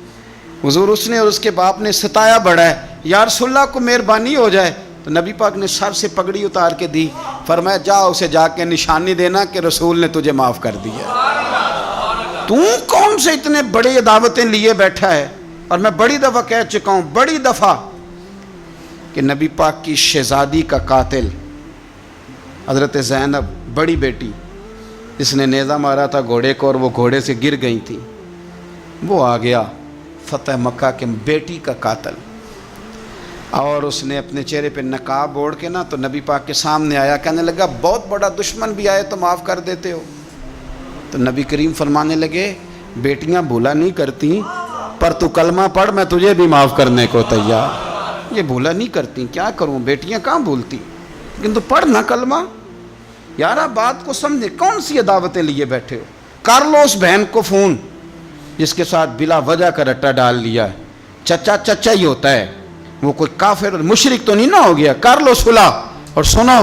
حضور اس نے اور اس کے باپ نے ستایا بڑا ہے، یا رسول اللہ کو مہربانی ہو جائے۔ تو نبی پاک نے سر سے پگڑی اتار کے دی، فرمایا جا اسے جا کے نشانی دینا کہ رسول نے تجھے معاف کر دیا۔ تو کون سے اتنے بڑے دعوتیں لیے بیٹھا ہے؟ اور میں بڑی دفعہ کہہ چکا ہوں، بڑی دفعہ، کہ نبی پاک کی شہزادی کا قاتل حضرت زینب بڑی بیٹی، جس نے نیزہ مارا تھا گھوڑے کو اور وہ گھوڑے سے گر گئی تھی، وہ آ گیا فتح مکہ کے بیٹی کا قاتل، اور اس نے اپنے چہرے پہ نقاب اوڑھ کے نا تو نبی پاک کے سامنے آیا، کہنے لگا بہت بڑا دشمن بھی آئے تو معاف کر دیتے ہو۔ تو نبی کریم فرمانے لگے بیٹیاں بھولا نہیں کرتی، پر تو کلمہ پڑھ میں تجھے بھی معاف کرنے کو تیار۔ یہ بھولا نہیں کرتی، کیا کروں، بیٹیاں کہاں بھولتی، لیکن تو پڑھ نہ کلمہ۔ یارہ بات کو سمجھے، کون سی دعوتیں لیے بیٹھے ہو؟ کر لو اس بہن کو فون جس کے ساتھ بلا وجہ کا رٹا ڈال لیا ہے، چچا چچا ہی ہوتا ہے، وہ کوئی کافر اور مشرک تو نہیں نہ ہو گیا، کر لو صلح۔ اور سنو،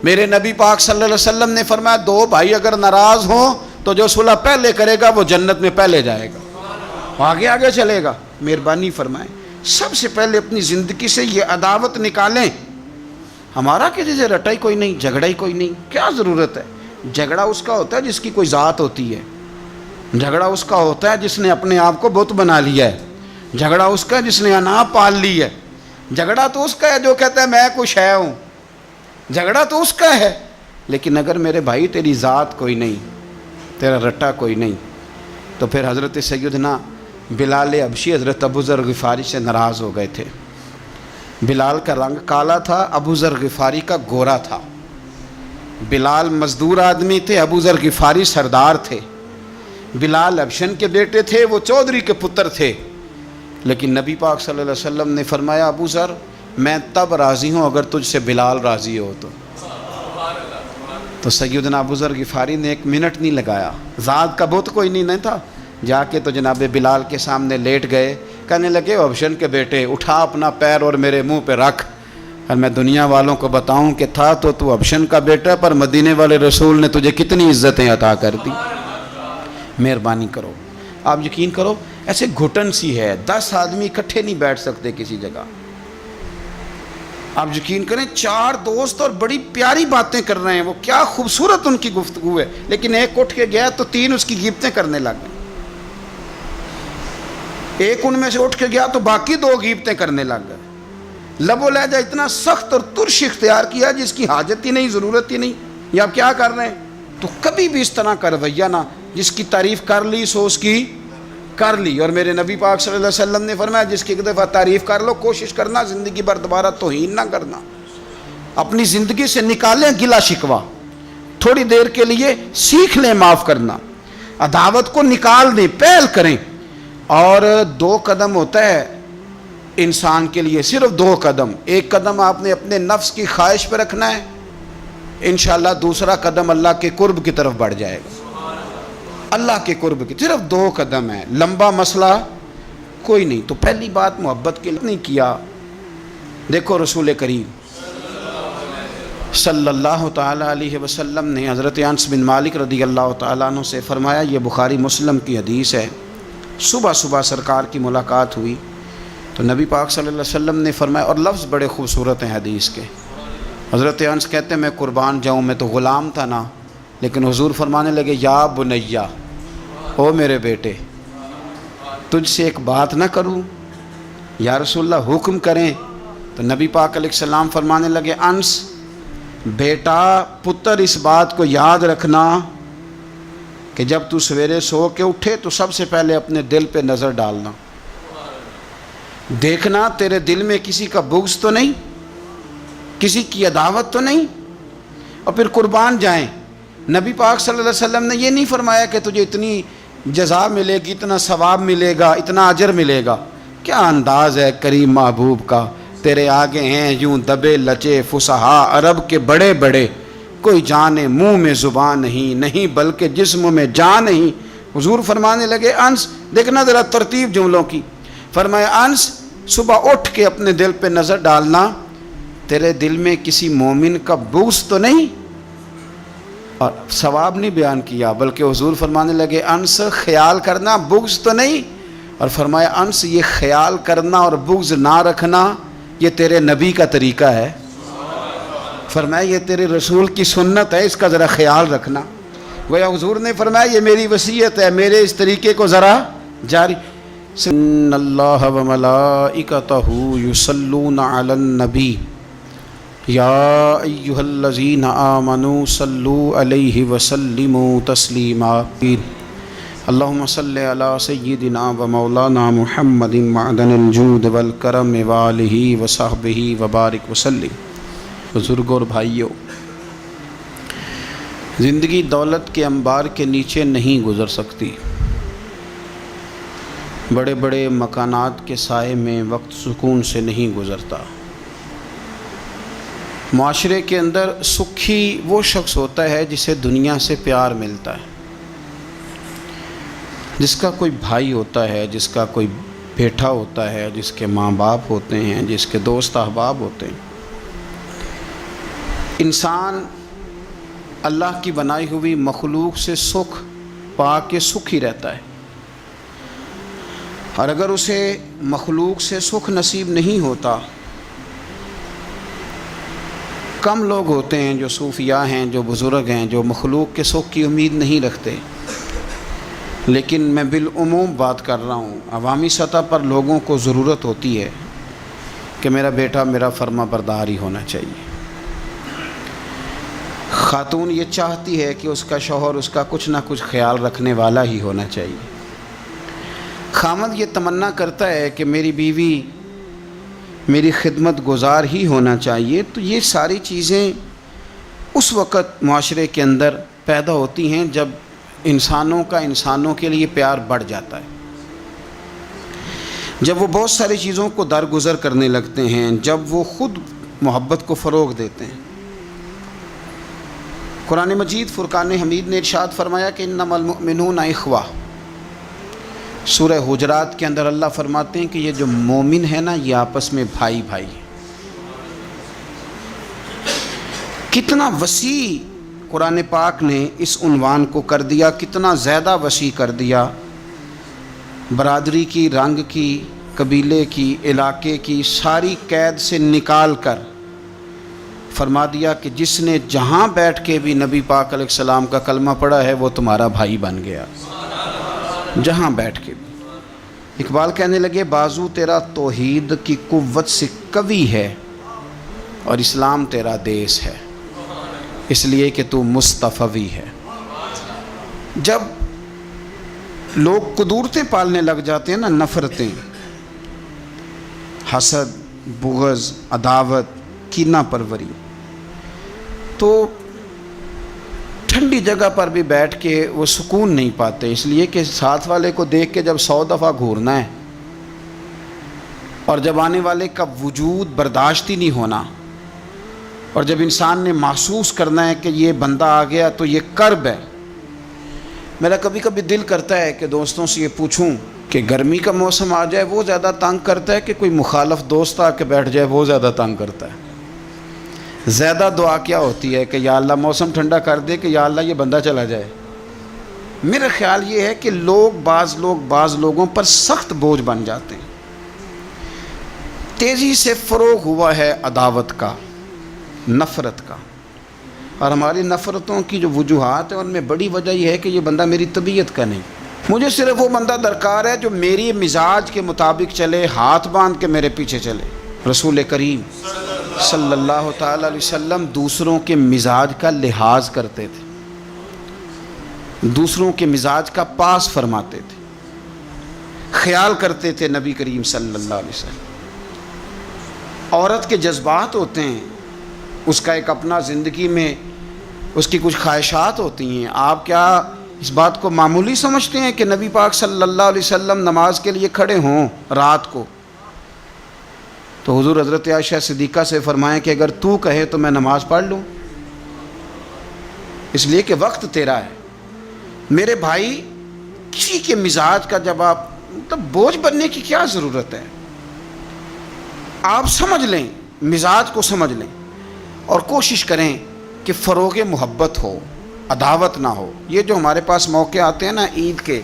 میرے نبی پاک صلی اللہ علیہ وسلم نے فرمایا دو بھائی اگر ناراض ہوں تو جو صلح پہلے کرے گا وہ جنت میں پہلے جائے گا، آگے آگے چلے گا۔ مہربانی فرمائیں، سب سے پہلے اپنی زندگی سے یہ عداوت نکالیں۔ ہمارا کسی سے رٹائی کوئی نہیں، جھگڑا ہی کوئی نہیں، کیا ضرورت ہے؟ جھگڑا اس کا ہوتا ہے جس کی کوئی ذات ہوتی ہے، جھگڑا اس کا ہوتا ہے جس نے اپنے آپ کو بت بنا لیا ہے، جھگڑا اس کا جس نے انا پال لی ہے، جھگڑا تو اس کا ہے جو کہتا ہے میں کچھ ہے ہوں، جھگڑا تو اس کا ہے۔ لیکن اگر میرے بھائی تیری ذات کوئی نہیں، تیرا رٹا کوئی نہیں، تو پھر حضرت سیدنا بلال حبشی حضرت ابو ذر غفاری سے ناراض ہو گئے تھے۔ بلال کا رنگ کالا تھا، ابو ذر غفاری کا گورا تھا۔ بلال مزدور آدمی تھے، ابو ذر غفاری سردار تھے۔ بلال حبشن کے بیٹے تھے، وہ چودھری کے پتر تھے، لیکن نبی پاک صلی اللہ علیہ وسلم نے فرمایا ابو ذر میں تب راضی ہوں اگر تجھ سے بلال راضی ہو تو سیدنا ابو ذر غفاری نے 1 منٹ نہیں لگایا، ذات کا بت کوئی نہیں تھا، جا کے تو جناب بلال کے سامنے لیٹ گئے، کہنے لگے حبشن کے بیٹے اٹھا اپنا پیر اور میرے منہ پہ رکھ، اور میں دنیا والوں کو بتاؤں کہ تھا تو حبشن کا بیٹا، پر مدینے والے رسول نے تجھے کتنی عزتیں عطا کر دی۔ مہربانی کرو. آپ یقین کرو ایسے گھٹن سی ہے, 10 آدمی اکٹھے نہیں بیٹھ سکتے کسی جگہ. آپ یقین کریں 4 دوست اور بڑی پیاری باتیں کر رہے ہیں, وہ کیا خوبصورت ان کی گفتگو ہے, لیکن ایک اٹھ کے گیا تو 3 اس کی غیبتیں کرنے لگ گئے. ایک ان میں سے اٹھ کے گیا تو باقی 2 غیبتیں کرنے لگ گئے. لب و لہجہ اتنا سخت اور ترش اختیار کیا جس کی حاجت ہی نہیں, ضرورت ہی نہیں, یہ آپ کیا کر رہے ہیں. تو کبھی بھی اس طرح کا رویہ نہ, جس کی تعریف کر لی سو اس کی کر لی. اور میرے نبی پاک صلی اللہ علیہ وسلم نے فرمایا جس کی ایک دفعہ تعریف کر لو کوشش کرنا زندگی بھر دوبارہ توہین نہ کرنا. اپنی زندگی سے نکالیں گلا شکوہ, تھوڑی دیر کے لیے سیکھ لیں معاف کرنا, عداوت کو نکال دیں, پہل کریں. اور 2 قدم ہوتا ہے انسان کے لیے, صرف 2 قدم. ایک قدم آپ نے اپنے نفس کی خواہش پہ رکھنا ہے, انشاءاللہ دوسرا قدم اللہ کے قرب کی طرف بڑھ جائے گا. اللہ کے قرب کی صرف 2 قدم ہے, لمبا مسئلہ کوئی نہیں. تو پہلی بات محبت کے لیے نہیں کیا. دیکھو رسول کریم صلی اللہ تعالیٰ علیہ وسلم نے حضرت انس بن مالک رضی اللہ تعالیٰ عنہ سے فرمایا, یہ بخاری مسلم کی حدیث ہے, صبح صبح سرکار کی ملاقات ہوئی تو نبی پاک صلی اللہ علیہ وسلم نے فرمایا, اور لفظ بڑے خوبصورت ہیں حدیث کے. حضرت انس کہتے ہیں میں قربان جاؤں, میں تو غلام تھا نا, لیکن حضور فرمانے لگے یا بنیا, او میرے بیٹے, تجھ سے ایک بات نہ کروں. یا رسول اللہ حکم کریں. تو نبی پاک علیہ السلام فرمانے لگے انس بیٹا پتر اس بات کو یاد رکھنا کہ جب تو سویرے سو کے اٹھے تو سب سے پہلے اپنے دل پہ نظر ڈالنا, دیکھنا تیرے دل میں کسی کا بغض تو نہیں, کسی کی عداوت تو نہیں, اور پھر قربان جائیں. نبی پاک صلی اللہ علیہ وسلم نے یہ نہیں فرمایا کہ تجھے اتنی جزا ملے گی, اتنا ثواب ملے گا, اتنا اجر ملے گا. کیا انداز ہے کریم محبوب کا, تیرے آگے ہیں یوں دبے لچے فصحا عرب کے بڑے بڑے, کوئی جانے منہ میں زبان نہیں بلکہ جسم میں جان نہیں. حضور فرمانے لگے انس دیکھنا ذرا ترتیب جملوں کی. فرمایا انس صبح اٹھ کے اپنے دل پہ نظر ڈالنا, تیرے دل میں کسی مومن کا بغض تو نہیں. اور ثواب نہیں بیان کیا بلکہ حضور فرمانے لگے انس خیال کرنا بغض تو نہیں. اور فرمایا انس یہ خیال کرنا اور بغض نہ رکھنا یہ تیرے نبی کا طریقہ ہے. فرمایا یہ تیرے رسول کی سنت ہے, اس کا ذرا خیال رکھنا. گویا حضور نے فرمایا یہ میری وصیت ہے, میرے اس طریقے کو ذرا جاری. ان اللہ و ملائکتہ یصلون علی النبی یا ایھا الذین آمنوا صلوا علیہ وسلموا تسلیما. اللہم صل علی سیدنا و مولانا محمد معدن الجود والکرم وآلہ وصحبہ وبارک وسلم. بزرگوں اور بھائیوں, زندگی دولت کے انبار کے نیچے نہیں گزر سکتی. بڑے بڑے مکانات کے سائے میں وقت سکون سے نہیں گزرتا. معاشرے کے اندر سکھی وہ شخص ہوتا ہے جسے دنیا سے پیار ملتا ہے, جس کا کوئی بھائی ہوتا ہے, جس کا کوئی بیٹا ہوتا ہے, جس کے ماں باپ ہوتے ہیں, جس کے دوست احباب ہوتے ہیں. انسان اللہ کی بنائی ہوئی مخلوق سے سکھ پا کے سکھی رہتا ہے, اور اگر اسے مخلوق سے سکھ نصیب نہیں ہوتا, کم لوگ ہوتے ہیں جو صوفیاء ہیں, جو بزرگ ہیں, جو مخلوق کے سکھ کی امید نہیں رکھتے. لیکن میں بالعموم بات کر رہا ہوں, عوامی سطح پر لوگوں کو ضرورت ہوتی ہے کہ میرا بیٹا میرا فرما بردار ہی ہونا چاہیے. خاتون یہ چاہتی ہے کہ اس کا شوہر اس کا کچھ نہ کچھ خیال رکھنے والا ہی ہونا چاہیے. خامد یہ تمنا کرتا ہے کہ میری بیوی میری خدمت گزار ہی ہونا چاہیے. تو یہ ساری چیزیں اس وقت معاشرے کے اندر پیدا ہوتی ہیں جب انسانوں کا انسانوں کے لیے پیار بڑھ جاتا ہے, جب وہ بہت ساری چیزوں کو درگزر کرنے لگتے ہیں, جب وہ خود محبت کو فروغ دیتے ہیں. قرآن مجید فرقان حمید نے ارشاد فرمایا کہ انما المؤمنون اخوہ. سورہ حجرات کے اندر اللہ فرماتے ہیں کہ یہ جو مومن ہے نا یہ آپس میں بھائی بھائی. کتنا وسیع قرآن پاک نے اس عنوان کو کر دیا کتنا زیادہ وسیع کر دیا، برادری کی، رنگ کی، قبیلے کی، علاقے کی ساری قید سے نکال کر فرما دیا کہ جس نے جہاں بیٹھ کے بھی نبی پاک علیہ السلام کا کلمہ پڑھا ہے وہ تمہارا بھائی بن گیا، جہاں بیٹھ کے بھی۔ اقبال کہنے لگے بازو تیرا توحید کی قوت سے قوی ہے اور اسلام تیرا دیس ہے، اس لیے کہ تو مصطفی ہے۔ جب لوگ قدورتیں پالنے لگ جاتے ہیں نا، نفرتیں، حسد، بغض، عداوت، کینہ پروری، تو ٹھنڈی جگہ پر بھی بیٹھ کے وہ سکون نہیں پاتے، اس لیے کہ ساتھ والے کو دیکھ کے جب 100 دفعہ گھورنا ہے اور جب آنے والے کا وجود برداشت ہی نہیں ہونا، اور جب انسان نے محسوس کرنا ہے کہ یہ بندہ آ گیا تو یہ کرب ہے۔ میرا کبھی کبھی دل کرتا ہے کہ دوستوں سے یہ پوچھوں کہ گرمی کا موسم آ جائے وہ زیادہ تنگ کرتا ہے کہ کوئی مخالف دوست آ کے بیٹھ جائے وہ زیادہ تنگ کرتا ہے؟ زیادہ دعا کیا ہوتی ہے کہ یا اللہ موسم ٹھنڈا کر دے، کہ یا اللہ یہ بندہ چلا جائے؟ میرا خیال یہ ہے کہ بعض لوگوں پر سخت بوجھ بن جاتے ہیں۔ تیزی سے فروغ ہوا ہے عداوت کا، نفرت کا، اور ہماری نفرتوں کی جو وجوہات ہیں ان میں بڑی وجہ یہ ہے کہ یہ بندہ میری طبیعت کا نہیں، مجھے صرف وہ بندہ درکار ہے جو میری مزاج کے مطابق چلے، ہاتھ باندھ کے میرے پیچھے چلے۔ رسول کریم صلی اللہ تعالی علیہ وسلم دوسروں کے مزاج کا لحاظ کرتے تھے، دوسروں کے مزاج کا پاس فرماتے تھے، خیال کرتے تھے نبی کریم صلی اللہ علیہ وسلم۔ عورت کے جذبات ہوتے ہیں، اس کا ایک اپنا زندگی میں اس کی کچھ خواہشات ہوتی ہیں۔ آپ کیا اس بات کو معمولی سمجھتے ہیں کہ نبی پاک صلی اللہ علیہ وسلم نماز کے لیے کھڑے ہوں رات کو تو حضور حضرت عائشہ صدیقہ سے فرمائیں کہ اگر تو کہے تو میں نماز پڑھ لوں، اس لیے کہ وقت تیرا ہے۔ میرے بھائی، کسی کے مزاج کا جب آپ بوجھ بننے کی کیا ضرورت ہے؟ آپ سمجھ لیں، مزاج کو سمجھ لیں اور کوشش کریں کہ فروغ محبت ہو، عداوت نہ ہو۔ یہ جو ہمارے پاس موقع آتے ہیں نا، عید کے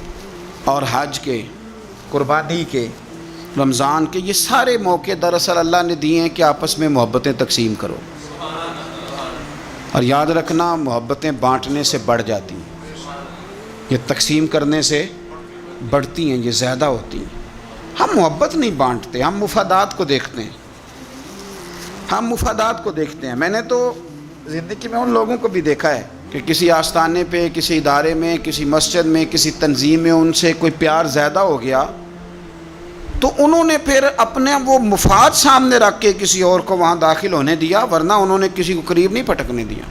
اور حج کے، قربانی کے، رمضان کے، یہ سارے موقع دراصل اللہ نے دیے ہیں کہ آپس میں محبتیں تقسیم کرو، اور یاد رکھنا محبتیں بانٹنے سے بڑھ جاتی ہیں، یہ تقسیم کرنے سے بڑھتی ہیں، یہ زیادہ ہوتی ہیں۔ ہم محبت نہیں بانٹتے، ہم مفادات کو دیکھتے ہیں، ہم مفادات کو دیکھتے ہیں۔ میں نے تو زندگی میں ان لوگوں کو بھی دیکھا ہے کہ کسی آستانے پہ، کسی ادارے میں، کسی مسجد میں، کسی تنظیم میں ان سے کوئی پیار زیادہ ہو گیا تو انہوں نے پھر اپنے وہ مفاد سامنے رکھ کے کسی اور کو وہاں داخل ہونے دیا، ورنہ انہوں نے کسی کو قریب نہیں پھٹکنے دیا،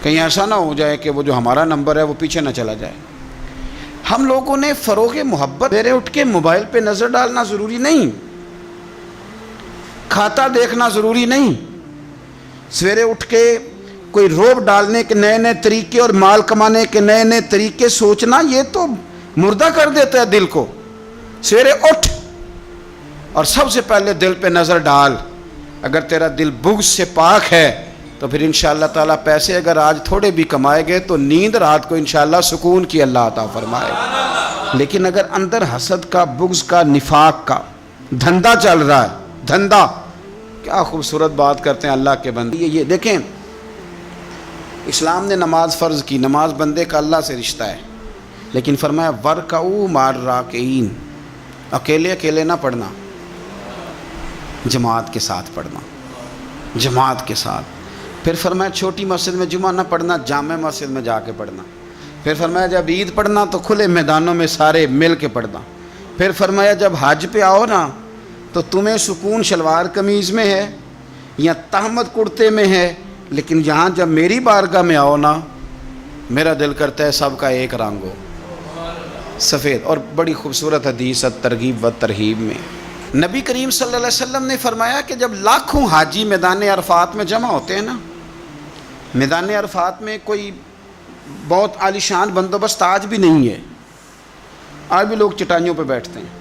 کہیں ایسا نہ ہو جائے کہ وہ جو ہمارا نمبر ہے وہ پیچھے نہ چلا جائے۔ ہم لوگوں نے فروغ محبت، سویرے اٹھ کے موبائل پہ نظر ڈالنا ضروری نہیں، کھاتا دیکھنا ضروری نہیں، سویرے اٹھ کے کوئی روب ڈالنے کے نئے نئے طریقے اور مال کمانے کے نئے نئے طریقے سوچنا، یہ تو مردہ کر دیتا ہے دل کو۔ سویرے اٹھ اور سب سے پہلے دل پہ نظر ڈال، اگر تیرا دل بغض سے پاک ہے تو پھر انشاءاللہ تعالیٰ پیسے اگر آج تھوڑے بھی کمائے گئے تو نیند رات کو انشاءاللہ سکون کی اللہ عطا فرمائے۔ لیکن اگر اندر حسد کا، بغض کا، نفاق کا دھندا چل رہا ہے، دھندا، کیا خوبصورت بات کرتے ہیں اللہ کے بندے۔ یہ دیکھیں، اسلام نے نماز فرض کی، نماز بندے کا اللہ سے رشتہ ہے، لیکن فرمایا وَرْكَعُوا مَعَ الرَّاكِعِينَ، اکیلے اکیلے نہ پڑھنا، جماعت کے ساتھ پڑھنا، جماعت کے ساتھ۔ پھر فرمایا چھوٹی مسجد میں جمعہ نہ پڑھنا، جامع مسجد میں جا کے پڑھنا۔ پھر فرمایا جب عید پڑھنا تو کھلے میدانوں میں سارے مل کے پڑھنا۔ پھر فرمایا جب حج پہ آؤ نا تو تمہیں سکون شلوار قمیض میں ہے یا تہمت کرتے میں ہے، لیکن یہاں جب میری بارگاہ میں آؤ نا، میرا دل کرتا ہے سب کا ایک رنگ ہو، سفید۔ اور بڑی خوبصورت حدیث ترغیب و ترہیب میں نبی کریم صلی اللہ علیہ وسلم نے فرمایا کہ جب لاکھوں حاجی میدان عرفات میں جمع ہوتے ہیں نا، میدان عرفات میں کوئی بہت عالیشان بندوبست آج بھی نہیں ہے، آج بھی لوگ چٹائیوں پہ بیٹھتے ہیں،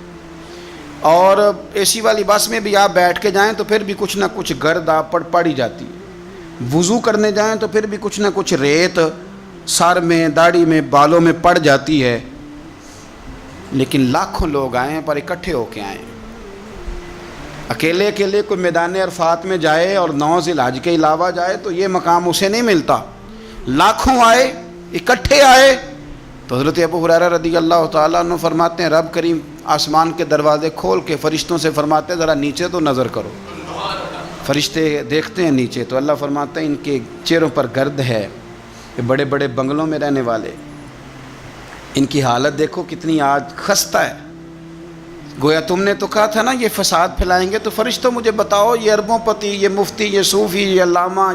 اور اے سی والی بس میں بھی آپ بیٹھ کے جائیں تو پھر بھی کچھ نہ کچھ گرد آپ پڑ ہی جاتی ہے۔ وضو کرنے جائیں تو پھر بھی کچھ نہ کچھ ریت سر میں، داڑھی میں، بالوں میں پڑ جاتی ہے، لیکن لاکھوں لوگ آئیں پر اکٹھے ہو کے آئیں۔ اکیلے اکیلے کوئی میدان عرفات میں جائے اور 9 ذی الحج کے علاوہ جائے تو یہ مقام اسے نہیں ملتا، لاکھوں آئے، اکٹھے آئے۔ تو حضرت ابو ہریرہ رضی اللہ تعالیٰ عنہ فرماتے ہیں رب کریم آسمان کے دروازے کھول کے فرشتوں سے فرماتے ہیں ذرا نیچے تو نظر کرو۔ فرشتے دیکھتے ہیں نیچے تو اللہ فرماتے ہیں ان کے چہروں پر گرد ہے، یہ بڑے بڑے بنگلوں میں رہنے والے، ان کی حالت دیکھو کتنی آج خستہ ہے۔ گویا تم نے تو کہا تھا نا یہ فساد پھیلائیں گے، تو فرشتوں مجھے بتاؤ یہ اربوں پتی، یہ مفتی، یہ صوفی، یہ علامہ،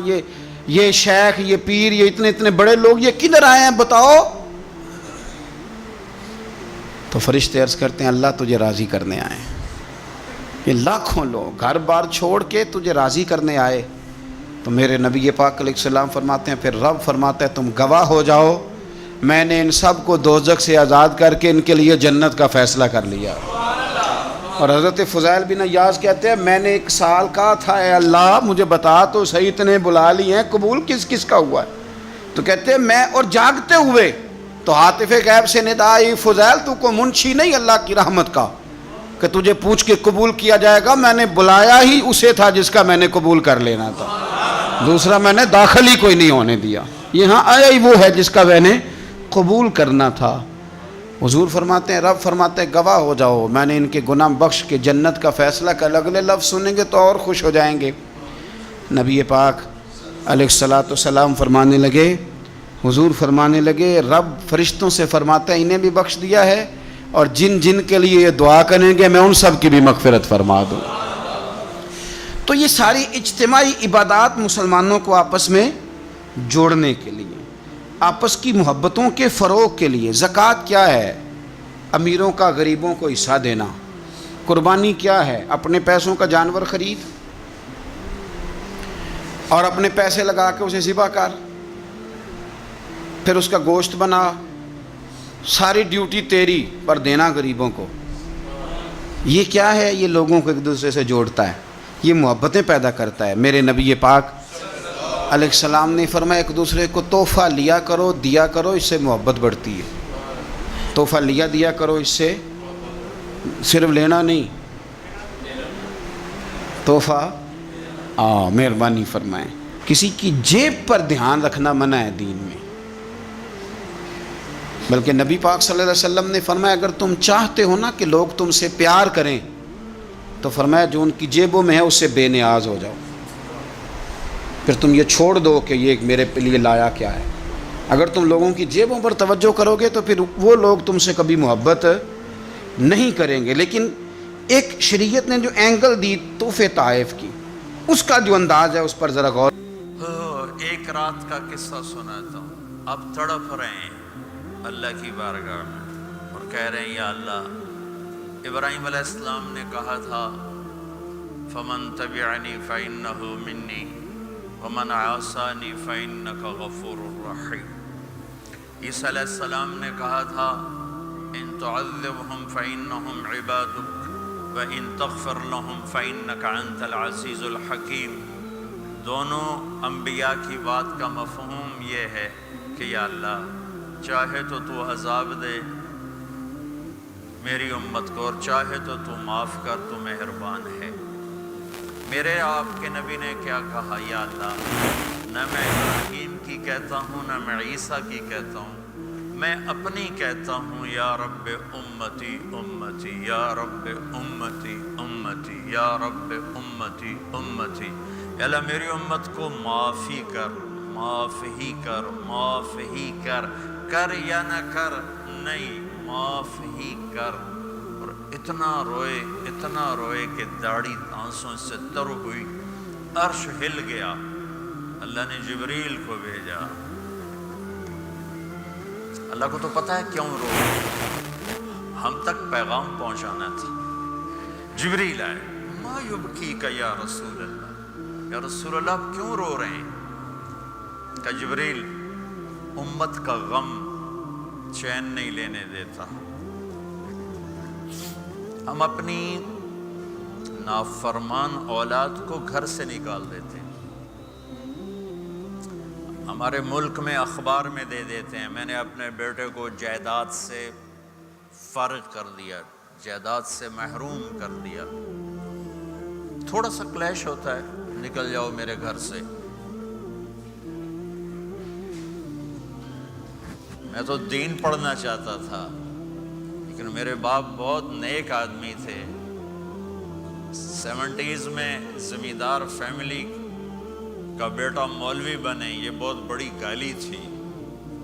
یہ شیخ، یہ پیر، یہ اتنے بڑے لوگ یہ کدھر آئے ہیں بتاؤ؟ تو فرشتے عرض کرتے ہیں اللہ تجھے راضی کرنے آئے ہیں۔ یہ لاکھوں لوگ گھر بار چھوڑ کے تجھے راضی کرنے آئے۔ تو میرے نبی پاک علیہ السلام فرماتے ہیں پھر رب فرماتا ہے تم گواہ ہو جاؤ میں نے ان سب کو دوزخ سے آزاد کر کے ان کے لیے جنت کا فیصلہ کر لیا۔ اور حضرت فضیل بن عیاض کہتے ہیں میں نے 1 سال کہا تھا اے اللہ مجھے بتا تو صحیح، اتنے بلا لی ہیں، قبول کس کس کا ہوا ہے؟ تو کہتے ہیں میں اور جاگتے ہوئے تو عاطف غیب سے ندا آئی فضیل تو کو منشی نہیں اللہ کی رحمت کا کہ تجھے پوچھ کے قبول کیا جائے گا، میں نے بلایا ہی اسے تھا جس کا میں نے قبول کر لینا تھا، دوسرا میں نے داخل ہی کوئی نہیں ہونے دیا، یہاں آیا ہی وہ ہے جس کا میں نے قبول کرنا تھا۔ حضور فرماتے ہیں رب فرماتے ہیں گواہ ہو جاؤ میں نے ان کے گناہ بخش کے جنت کا فیصلہ کر، اگلے لفظ سنیں گے تو اور خوش ہو جائیں گے۔ نبی پاک علیہ الصلاۃ والسلام فرمانے لگے، حضور فرمانے لگے رب فرشتوں سے فرماتا ہے انہیں بھی بخش دیا ہے اور جن جن کے لیے یہ دعا کریں گے میں ان سب کی بھی مغفرت فرما دوں۔ تو یہ ساری اجتماعی عبادات مسلمانوں کو آپس میں جوڑنے کے لیے، آپس کی محبتوں کے فروغ کے لیے۔ زکوٰۃ کیا ہے؟ امیروں کا غریبوں کو حصہ دینا۔ قربانی کیا ہے؟ اپنے پیسوں کا جانور خرید اور اپنے پیسے لگا کے اسے ذبح کر، پھر اس کا گوشت بنا، ساری ڈیوٹی تیری پر دینا غریبوں کو۔ یہ کیا ہے؟ یہ لوگوں کو ایک دوسرے سے جوڑتا ہے، یہ محبتیں پیدا کرتا ہے۔ میرے نبی پاک علیہ السلام نے فرمایا ایک دوسرے کو تحفہ لیا کرو، دیا کرو، اس سے محبت بڑھتی ہے۔ تحفہ دیا کرو، اس سے صرف لینا نہیں، تحفہ مہربانی فرمائیں۔ کسی کی جیب پر دھیان رکھنا منع ہے دین میں، بلکہ نبی پاک صلی اللہ علیہ وسلم نے فرمایا اگر تم چاہتے ہو نا کہ لوگ تم سے پیار کریں تو فرمایا جو ان کی جیبوں میں ہے اس سے بے نیاز ہو جاؤ، پھر تم یہ چھوڑ دو کہ یہ میرے لیے لایا کیا ہے۔ اگر تم لوگوں کی جیبوں پر توجہ کرو گے تو پھر وہ لوگ تم سے کبھی محبت نہیں کریں گے۔ لیکن ایک شریعت نے جو اینگل دی تحفے طائف کی، اس کا جو انداز ہے اس پر ذرا غور۔ ایک رات کا قصہ سناتا ہوں۔ اب تڑپ رہے ہیں اللہ کی بارگاہ میں اور کہہ رہے ہیں یا اللہ، ابراہیم علیہ السلام نے کہا تھا فمن تبعنی فإنہ منی ومن عاصانی فإنک غفور رحیم۔ عیسیٰ علیہ السلام نے کہا تھا ان تعذبہم فإنہم عبادک وإن تغفر لہم فإنک انت العزیز الحکیم۔ دونوں انبیاء کی بات کا مفہوم یہ ہے کہ یا اللہ چاہے تو تو عذاب دے میری امت کو اور چاہے تو تو معاف کر، تو مہربان ہے۔ میرے آپ کے نبی نے کیا کہا؟ یا اللہ نہ میں ابراہیم کی کہتا ہوں نہ میں عیسیٰ کی کہتا ہوں، میں اپنی کہتا ہوں یا رب امتی امتی یا رب امتی امتی یا رب امتی امتی۔ یا اللہ میری امت کو معاف ہی کر، معاف ہی کر، معاف ہی کر، کر یا نہ کر نہیں معاف ہی کر۔ اور اتنا روئے کہ داڑھی آنسوں سے تر ہوئی، عرش ہل گیا۔ اللہ نے جبریل کو بھیجا۔ اللہ کو تو پتہ ہے کیوں رو رہے، ہم تک پیغام پہنچانا تھا۔ جبریل آئے، ما یبکیک یا رسول اللہ، یا رسول اللہ آپ کیوں رو رہے ہیں؟ کہ جبریل امت کا غم چین نہیں لینے دیتا، ہم اپنی نافرمان اولاد کو گھر سے نکال دیتے ہیں، ہمارے ملک میں اخبار میں دے دیتے ہیں، میں نے اپنے بیٹے کو جائیداد سے فارغ کر دیا، جائیداد سے محروم کر دیا، تھوڑا سا کلیش ہوتا ہے، نکل جاؤ میرے گھر سے۔ میں تو دین پڑھنا چاہتا تھا، لیکن میرے باپ بہت نیک آدمی تھے، 70s میں زمیندار فیملی کا بیٹا مولوی بنے، یہ بہت بڑی گالی تھی،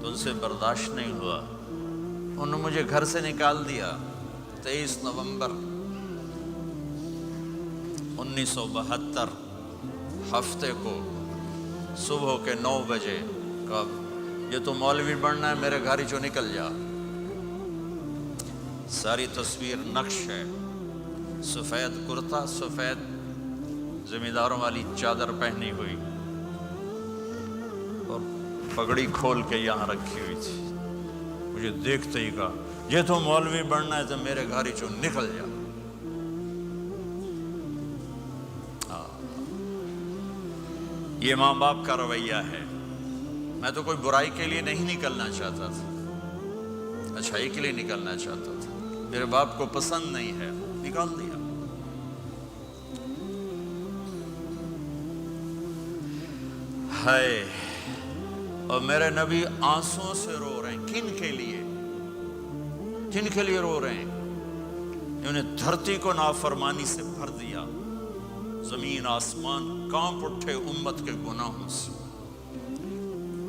تو ان سے برداشت نہیں ہوا، انہوں نے مجھے گھر سے نکال دیا۔ 23 نومبر 1972 ہفتے کو صبح کے 9 بجے کہا یہ تو مولوی بننا ہے، میرے گھر چو نکل جا۔ ساری تصویر نقش ہے، سفید کرتا، سفید زمینداروں والی چادر پہنی ہوئی اور پگڑی کھول کے یہاں رکھی ہوئی تھی۔ مجھے دیکھتے ہی کہا یہ تو مولوی بننا ہے تو میرے گھر چو نکل جا۔ یہ ماں باپ کا رویہ ہے۔ میں تو کوئی برائی کے لیے نہیں نکلنا چاہتا تھا، اچھائی کے لیے نکلنا چاہتا تھا، میرے باپ کو پسند نہیں ہے، نکال دیا۔ ہائے، اور میرے نبی آنسوں سے رو رہے ہیں، کن کے لیے؟ کن کے لیے رو رہے ہیں؟ انہیں دھرتی کو نافرمانی سے بھر دیا، زمین آسمان کانپ اٹھے امت کے گناہوں سے۔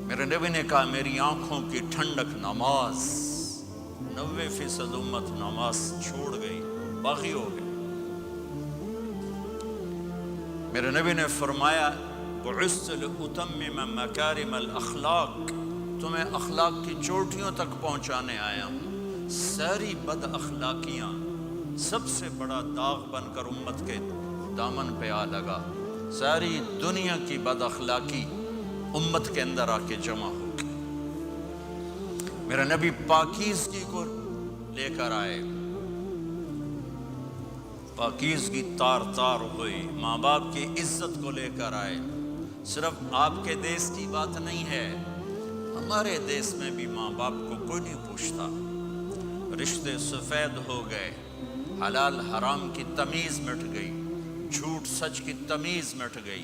میرے نبی نے کہا میری آنکھوں کی ٹھنڈک نماز، 90% امت نماز چھوڑ گئی، باغی ہو گئی۔ میرے نبی نے فرمایا بعثت لأتمم مکارم الاخلاق، تمہیں اخلاق کی چوٹیوں تک پہنچانے آیا ہوں۔ ساری بد اخلاقیاں سب سے بڑا داغ بن کر امت کے دامن پہ آ لگا، ساری دنیا کی بد اخلاقی امت کے اندر آ کے جمع ہو گئی۔ میرا نبی پاکیزگی کو لے کر آئے، پاکیزگی تار تار ہوئی، ماں باپ کی عزت کو لے کر آئے۔ صرف آپ کے دیس کی بات نہیں ہے، ہمارے دیس میں بھی ماں باپ کو کوئی نہیں پوچھتا، رشتے سفید ہو گئے، حلال حرام کی تمیز مٹ گئی، جھوٹ سچ کی تمیز مٹ گئی،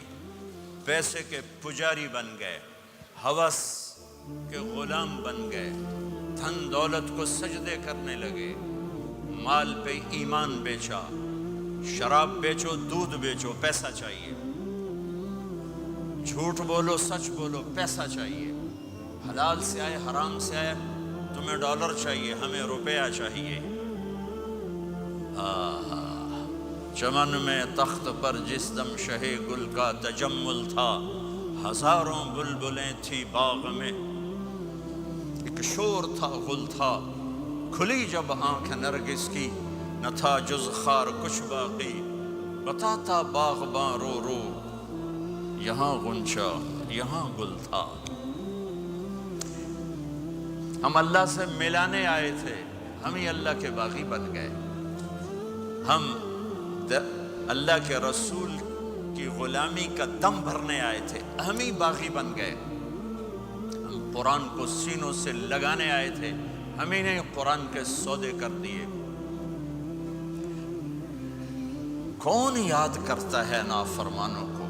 پیسے کے پجاری بن گئے، ہوس کے غلام بن گئے، دھن دولت کو سجدے کرنے لگے، مال پہ ایمان بیچا، شراب بیچو، دودھ بیچو، پیسہ چاہیے، جھوٹ بولو سچ بولو، پیسہ چاہیے، حلال سے آئے حرام سے آئے، تمہیں ڈالر چاہیے، ہمیں روپیہ چاہیے۔ چمن میں تخت پر جس دم شہ گل کا تجمل تھا، ہزاروں بلبلیں تھی باغ میں، ایک شور تھا غل تھا، کھلی جب آنکھ نرگس کی، نہ تھا جز خار کچھ باقی، بتاتا باغباں رو رو، یہاں غنچہ یہاں گل تھا۔ ہم اللہ سے ملانے آئے تھے، ہم ہی اللہ کے باغی بن گئے، ہم اللہ کے رسول کی غلامی کا دم بھرنے آئے تھے، ہم ہی باغی بن گئے، ہم قرآن کو سینوں سے لگانے آئے تھے، ہم ہی نے قرآن کے سودے کر دیے۔ کون یاد کرتا ہے نافرمانوں کو؟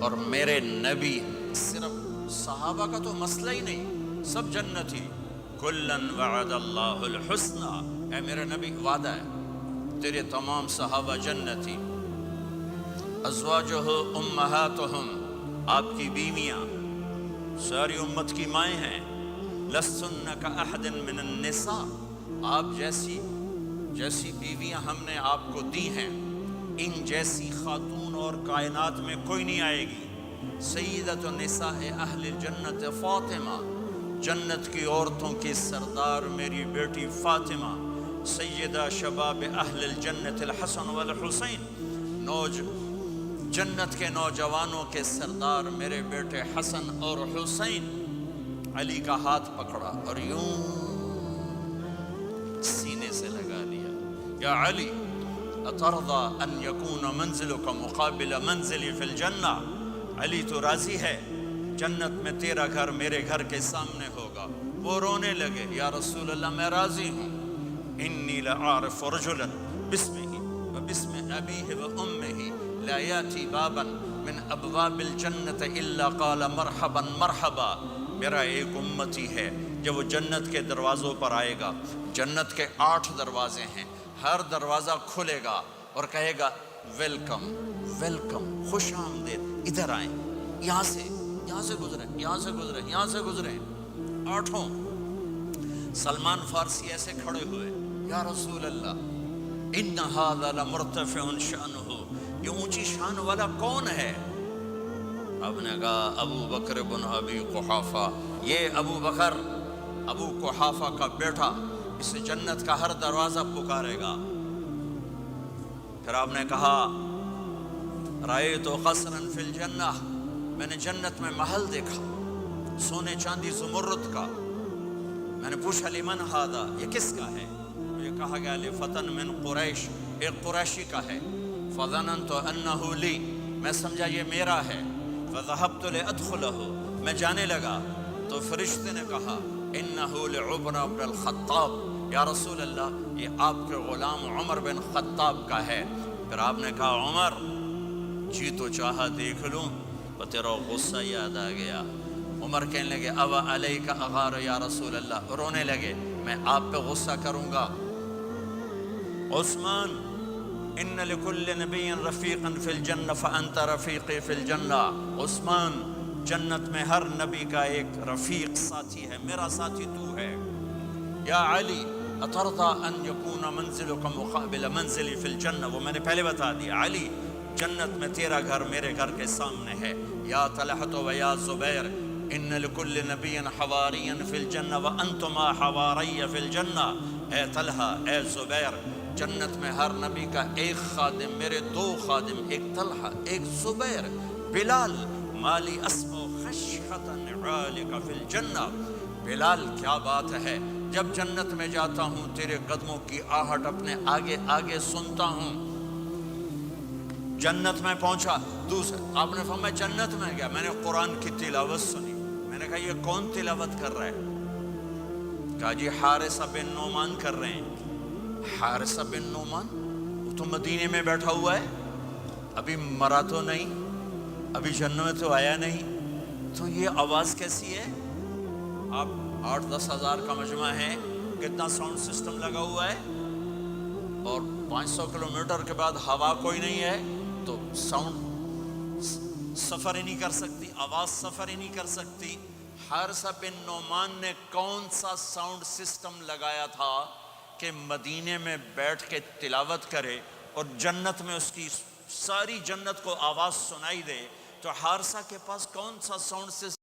اور میرے نبی، صرف صحابہ کا تو مسئلہ ہی نہیں، سب جنتی، کلن وعد اللہ الحسنى، اے میرے نبی وعدہ ہے تیرے تمام صحابہ جنتی، ازواجہ امہاتہم، آپ کی بیویاں ساری امت کی مائیں ہیں، لستن کاحد من النساء، آپ جیسی بیویاں ہم نے آپ کو دی ہیں، ان جیسی خاتون اور کائنات میں کوئی نہیں آئے گی۔ سیدۃ نساء اہل الجنت فاطمہ، جنت کی عورتوں کی سردار میری بیٹی فاطمہ، سیدہ شباب اہل الجنت الحسن والحسین، جنت کے نوجوانوں کے سردار میرے بیٹے حسن اور حسین۔ علی کا ہاتھ پکڑا اور یوں سینے سے لگا لیا، یا علی اترضى ان يكون منزلك مقابل منزلي في الجنہ، علی تو راضی ہے جنت میں تیرا گھر میرے گھر کے سامنے ہوگا۔ وہ رونے لگے، یا رسول اللہ میں راضی ہوں، انی لعارف رجلا باسمہ و باسم ابیہ و امہ لا یاتی بابا من ابواب الجنت الا قال مرحبا مرحبا۔ میرا ایک امتی ہے جب وہ جنت کے دروازوں پر آئے گا، جنت کے 8 دروازے ہیں، ہر دروازہ کھلے گا اور کہے گا ویلکم ویلکم، خوش آمدید، ادھر آئیں، یہاں سے گزریں، یہاں سے گزریں، یہاں سے گزریں، 8۔ سلمان فارسی ایسے کھڑے ہوئے، یا رسول اللہ ان ھذا لمرتفع شأنہ، یہ اونچی شان والا کون ہے؟ اب نے کہا ابو بکر بن ابی قحافہ، یہ ابو بکر ابو قحافہ کا بیٹا، اس جنت کا ہر دروازہ پکارے گا۔ پھر آپ نے کہا رأیت قصرا فی الجنہ، میں نے جنت میں محل دیکھا، سونے چاندی زمرد کا۔ میں نے پوچھا لمن ھذا، یہ کس کا ہے؟ مجھے کہا گیا لفتن من قریش، ایک قریشی کا ہے۔ فظننت انہ لی، میں سمجھا یہ میرا ہے۔ فذهبت لادخلہ، میں جانے لگا تو فرشتے نے کہا انہ لعمر بن الخطاب، یا رسول اللہ یہ آپ کے غلام عمر بن خطاب کا ہے۔ پھر آپ نے کہا عمر جی تو چاہا دیکھ لوں، تو تیرا غصہ یاد آ گیا۔ عمر کہنے لگے اب علیک اغار یا رسول اللہ، رونے لگے میں آپ پہ غصہ کروں گا۔ عثمان ان لکل نبی رفیقا فی الجنہ فانت رفیقی فی الجنہ، عثمان جنت میں ہر نبی کا ایک رفیق ساتھی ہے، میرا ساتھی تو ہے۔ یا علی اترضی ان یکون منزلک مقابل منزلی فی الجنہ، وہ میں نے پہلے بتا دیا، علی جنت میں تیرا گھر میرے گھر کے سامنے ہے۔ یا طلحۃ و یا زبیر ان لکل نبی حواری فی الجنہ وانتما حواری فی الجنہ، اے طلحہ اے زبیر جنت میں ہر نبی کا ایک خادم، میرے 2 خادم، ایک طلحہ ایک زبیر۔ بلال مالی اسمع خشخۃ نعالک فی الجنہ، بلال کیا بات ہے، جب جنت میں جاتا ہوں تیرے قدموں کی آہٹ اپنے آگے آگے سنتا ہوں۔ جنت میں پہنچا، دوسرا آپ نے فرمایا جنت میں گیا، میں نے قرآن کی تلاوت سنی، میں نے کہا یہ کون تلاوت کر رہا ہے؟ کہا جی حارثہ بن نعمان کر رہے ہیں۔ حارثہ بن نعمان وہ تو مدینے میں بیٹھا ہوا ہے، ابھی مرا تو نہیں، ابھی جنت میں تو آیا نہیں، تو یہ آواز کیسی ہے؟ آپ 8-10 ہزار کا مجمع ہے، کتنا ساؤنڈ سسٹم لگا ہوا ہے، اور 500 کلومیٹر کے بعد ہوا کوئی نہیں ہے، تو ساؤنڈ سفر ہی نہیں کر سکتی، آواز سفر ہی نہیں کر سکتی۔ حارثہ بن نعمان نے کون سا ساؤنڈ سسٹم لگایا تھا کہ مدینے میں بیٹھ کے تلاوت کرے اور جنت میں اس کی ساری جنت کو آواز سنائی دے؟ تو حارثہ کے پاس کون سا ساؤنڈ سسٹم